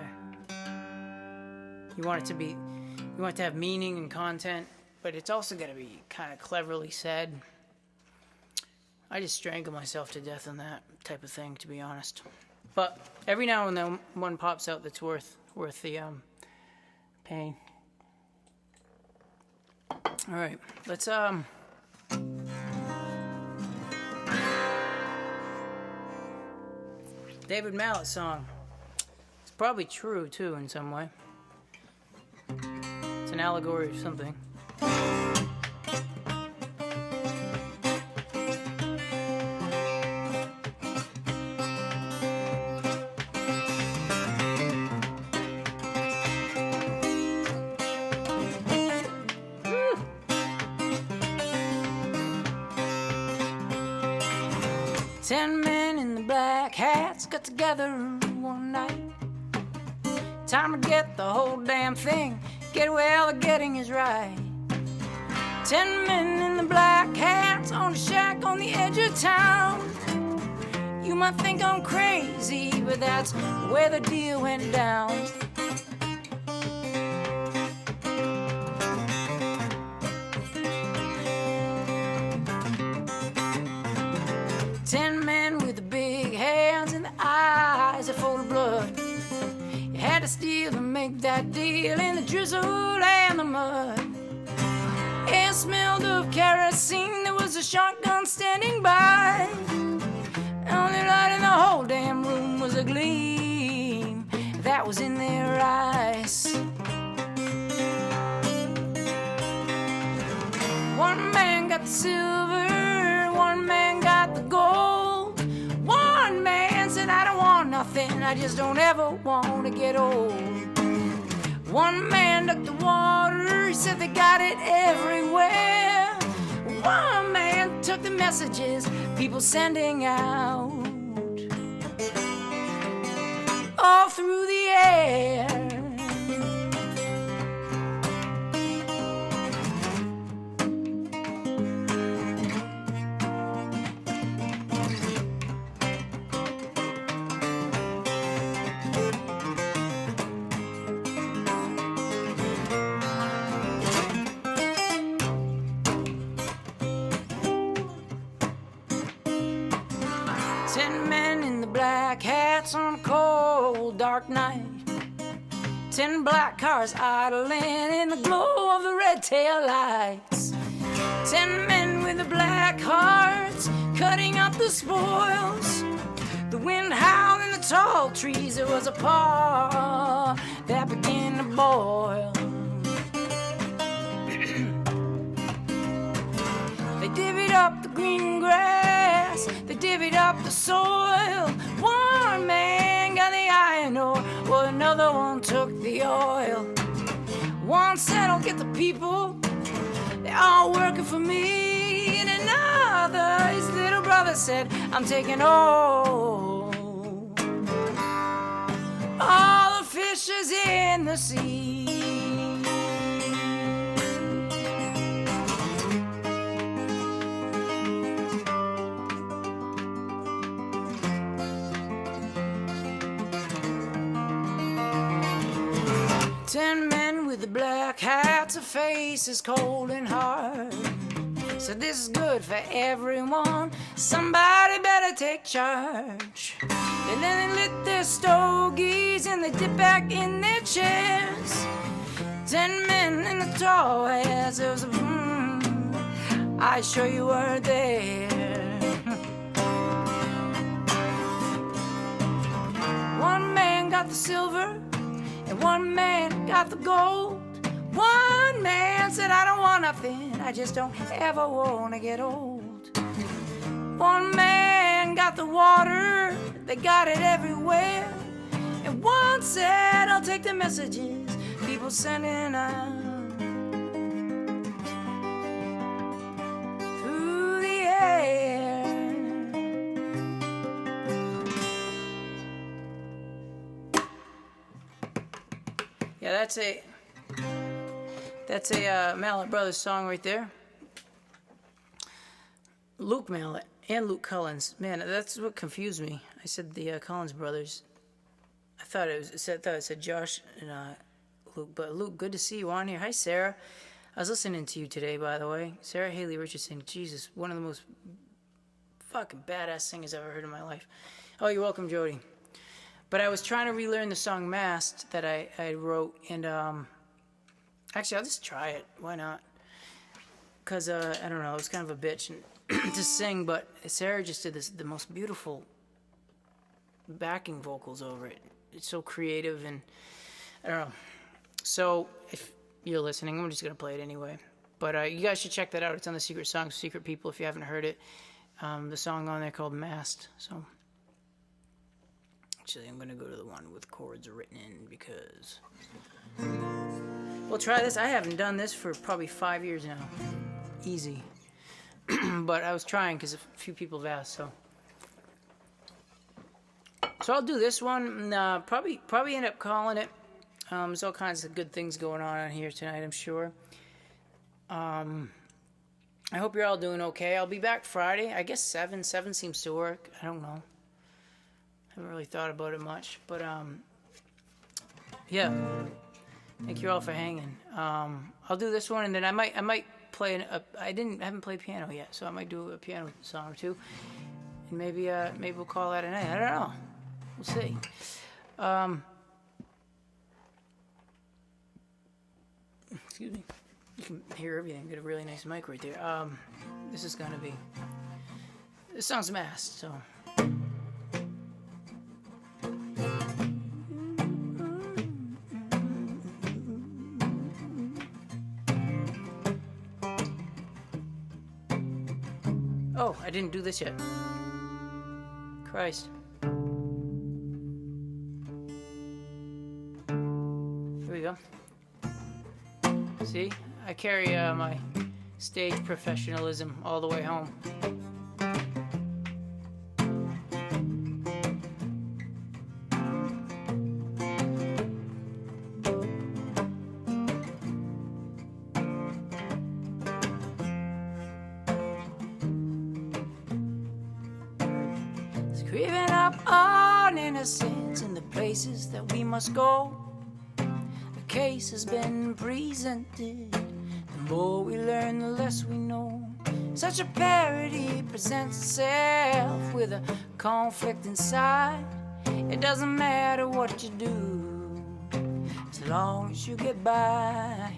you want it to have meaning and content, but it's also got to be kind of cleverly said. I just strangle myself to death on that type of thing, to be honest. But every now and then one pops out that's worth the pain. All right, let's David Mallett song. It's probably true too in some way. It's an allegory of something. 10 men in the black hats got together one night. Time to get the whole damn thing, get where the getting is right. 10 men in the black hats on a shack on the edge of town. You might think I'm crazy, but that's where the deal went down. Steal to make that deal in the drizzle and the mud. Air smelled of kerosene, there was a shotgun standing by. The only light in the whole damn room was a gleam that was in their eyes. One man got the silver, one man got the gold. One man said, I don't want nothing, I just don't ever want to get old. One man took the water, he said they got it everywhere. One man took the messages people sending out all through the air. 10 men in the black hats on a cold, dark night. 10 black cars idling in the glow of the red tail lights. 10 men with the black hearts cutting up the spoils. The wind howled in the tall trees. There was a paw that began to boil. They divvied up the green grass, they divvied up the soil. One man got the iron ore, while another one took the oil. One said, I'll get the people, they're all working for me. And another, his little brother said, I'm taking all the fishes in the sea. 10 men with the black hats, their faces cold and hard. So this is good for everyone, somebody better take charge. And then they lit their stogies and they dipped back in their chairs. 10 men in the tall hats, there was a I sure you were there. One man got the silver and one man got the gold. One man said, I don't want nothing, I just don't ever want to get old. One man got the water, they got it everywhere. And one said, I'll take the messages people sending out through the air. Yeah, that's a Mallett Brothers song right there. Luke Mallett and Luke Collins. Man, that's what confused me. I said the Collins brothers. I thought it said Josh and Luke, but Luke, good to see you on here. Hi, Sarah. I was listening to you today, by the way. Sarah Haley Richardson. Jesus, one of the most fucking badass singers I've ever heard in my life. Oh, you're welcome, Jody. But I was trying to relearn the song Mast that I wrote, and actually, I'll just try it. Why not? Because, I don't know, it was kind of a bitch to sing, but Sarah just did the most beautiful backing vocals over it. It's so creative, and I don't know. So, if you're listening, I'm just going to play it anyway. But you guys should check that out. It's on the Secret Songs, Secret People, if you haven't heard it. The song on there called Mast. So, actually, I'm going to go to the one with chords written in because... We'll try this. I haven't done this for probably 5 years now. Easy. But I was trying because a few people have asked, so I'll do this one. Probably end up calling it. There's all kinds of good things going on here tonight, I'm sure. I hope you're all doing okay. I'll be back Friday. I guess 7 seems to work. I don't know. Haven't really thought about it much, but yeah. Thank you all for hanging. I'll do this one, and then I might play I haven't played piano yet, so I might do a piano song or two, and maybe we'll call that a night. I don't know. We'll see. Excuse me. You can hear everything. Got a really nice mic right there. This song's Mast, so. Oh, I didn't do this yet. Christ. Here we go. See? I carry my stage professionalism all the way home. Creeping up on innocence in the places that we must go. The case has been presented. The more we learn, the less we know. Such a parody presents itself with a conflict inside. It doesn't matter what you do, as long as you get by.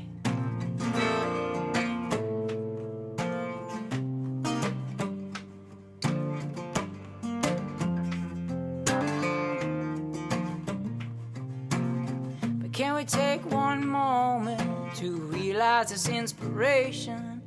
Can we take one moment to realize this inspiration?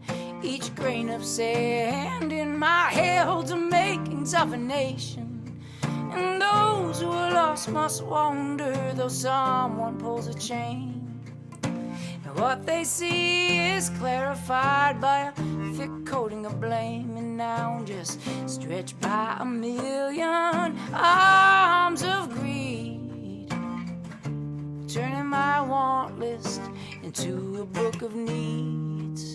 Each grain of sand in my hair holds the makings of a nation. And those who are lost must wander, though someone pulls a chain. And what they see is clarified by a thick coating of blame. And now I'm just stretched by a million arms of greed, turning my want list into a book of needs.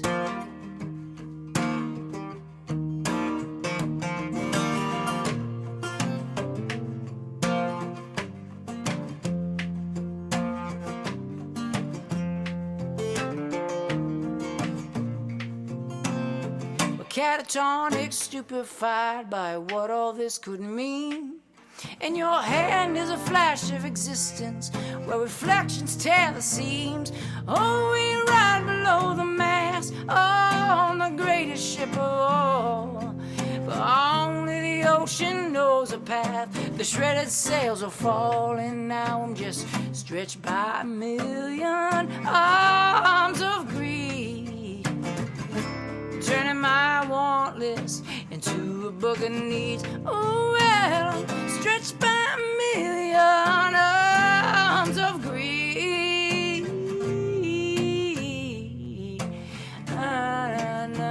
We're catatonic, stupefied by what all this could mean. In your hand is a flash of existence where reflections tear the seams. Oh, we ride below the mast on the greatest ship of all. But only the ocean knows a path. The shredded sails are falling. Now I'm just stretched by a million arms of greed, turning my want list into a book of needs. Oh, well, I'm stretched by a million arms of greed. Na, na, na.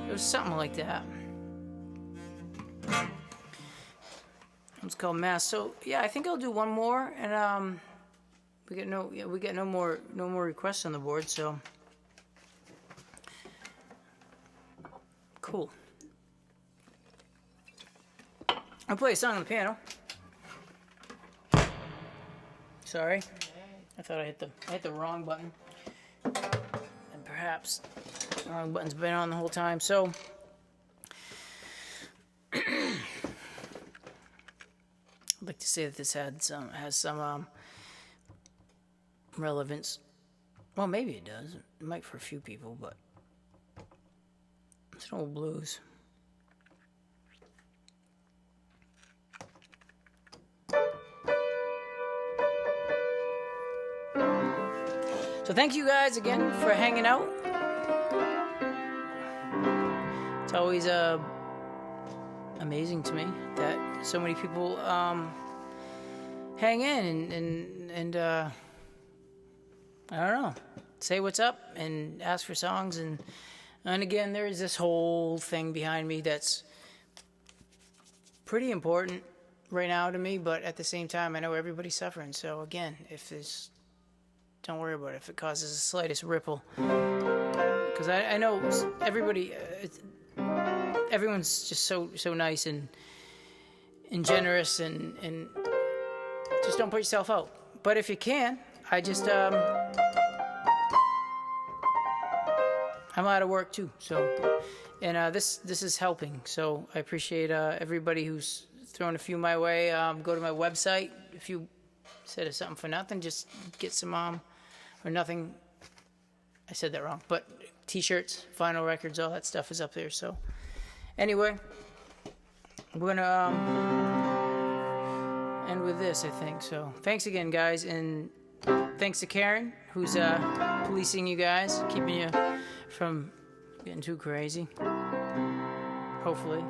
It was something like that. It's called Mast. So yeah, I think I'll do one more, and we get no more requests on the board. So cool. I'll play a song on the piano. Sorry. I thought I hit the wrong button. And perhaps the wrong button's been on the whole time. So I'd like to say that this has some relevance. Well, maybe it does. It might for a few people, but it's an old blues. So thank you guys again for hanging out. It's always amazing to me that so many people hang in and I don't know, say what's up and ask for songs and again, there's this whole thing behind me that's pretty important right now to me, but at the same time I know everybody's suffering. So again, if there's, don't worry about it if it causes the slightest ripple, because I know everybody, everyone's just so nice and generous and just don't put yourself out. But if you can, I just I'm out of work too, so and this is helping. So I appreciate everybody who's thrown a few my way. Go to my website if you said something for nothing. Just get some or nothing. I said that wrong, but t-shirts, vinyl records, all that stuff is up there. So anyway, we're gonna end with this, I think. So thanks again, guys, and thanks to Karen, who's policing you guys, keeping you from getting too crazy. Hopefully.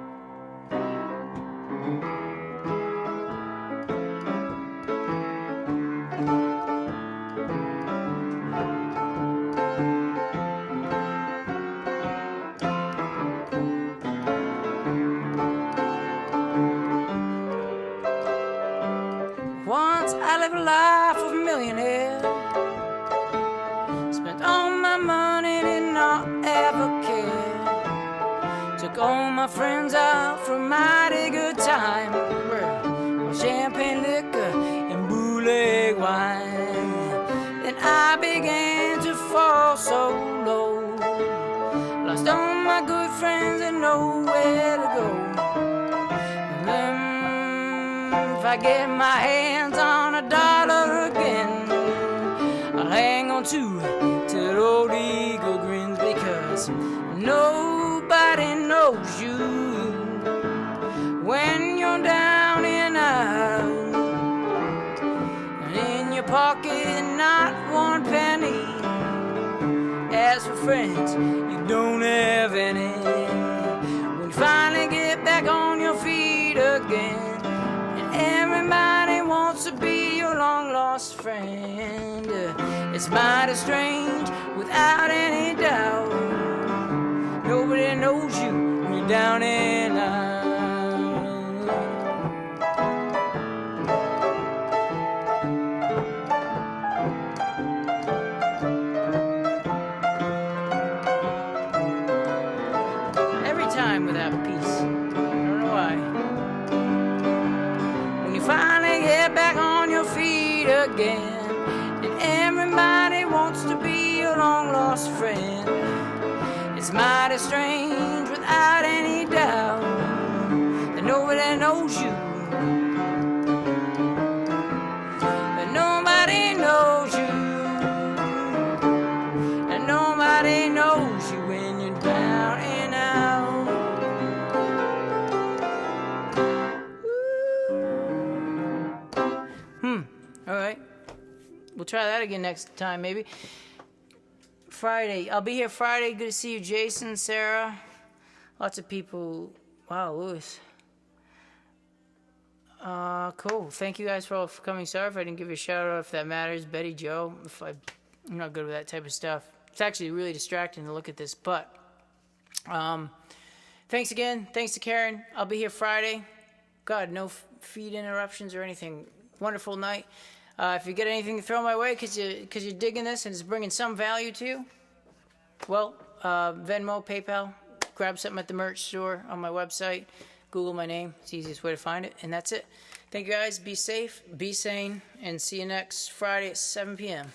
Once I lived a life of a millionaire, spent all my money, did not ever care. Took all my friends out for a mighty good time, well, champagne liquor and bootleg wine. Then I began to fall so low, lost all my good friends and nowhere to go. If I get my hands on $1 again, I'll hang on to it till old eagle grins, because nobody knows you when you're down and out, and in your pocket not one penny. As for friends, you don't have any. When you finally get back on your feet again, everybody wants to be your long-lost friend. It's mighty strange, without any doubt. Nobody knows you when you're down and out. Every time without peace. I don't know why. Finally get back on your feet again, and everybody wants to be your long-lost friend. It's mighty strange, without any doubt, that nobody knows you, that nobody knows you, that nobody knows you when you're down and out. All right. We'll try that again next time, maybe. Friday. I'll be here Friday. Good to see you, Jason, Sarah. Lots of people. Wow, Louis. Cool. Thank you guys for all for coming. Sorry if I didn't give you a shout out, if that matters. Betty Joe. I'm not good with that type of stuff. It's actually really distracting to look at this, but thanks again. Thanks to Karen. I'll be here Friday. God, no feed interruptions or anything. Wonderful night. If you get anything to throw my way because you're digging this and it's bringing some value to you, well, Venmo, PayPal, grab something at the merch store on my website. Google my name. It's the easiest way to find it. And that's it. Thank you guys. Be safe, be sane, and see you next Friday at 7 p.m.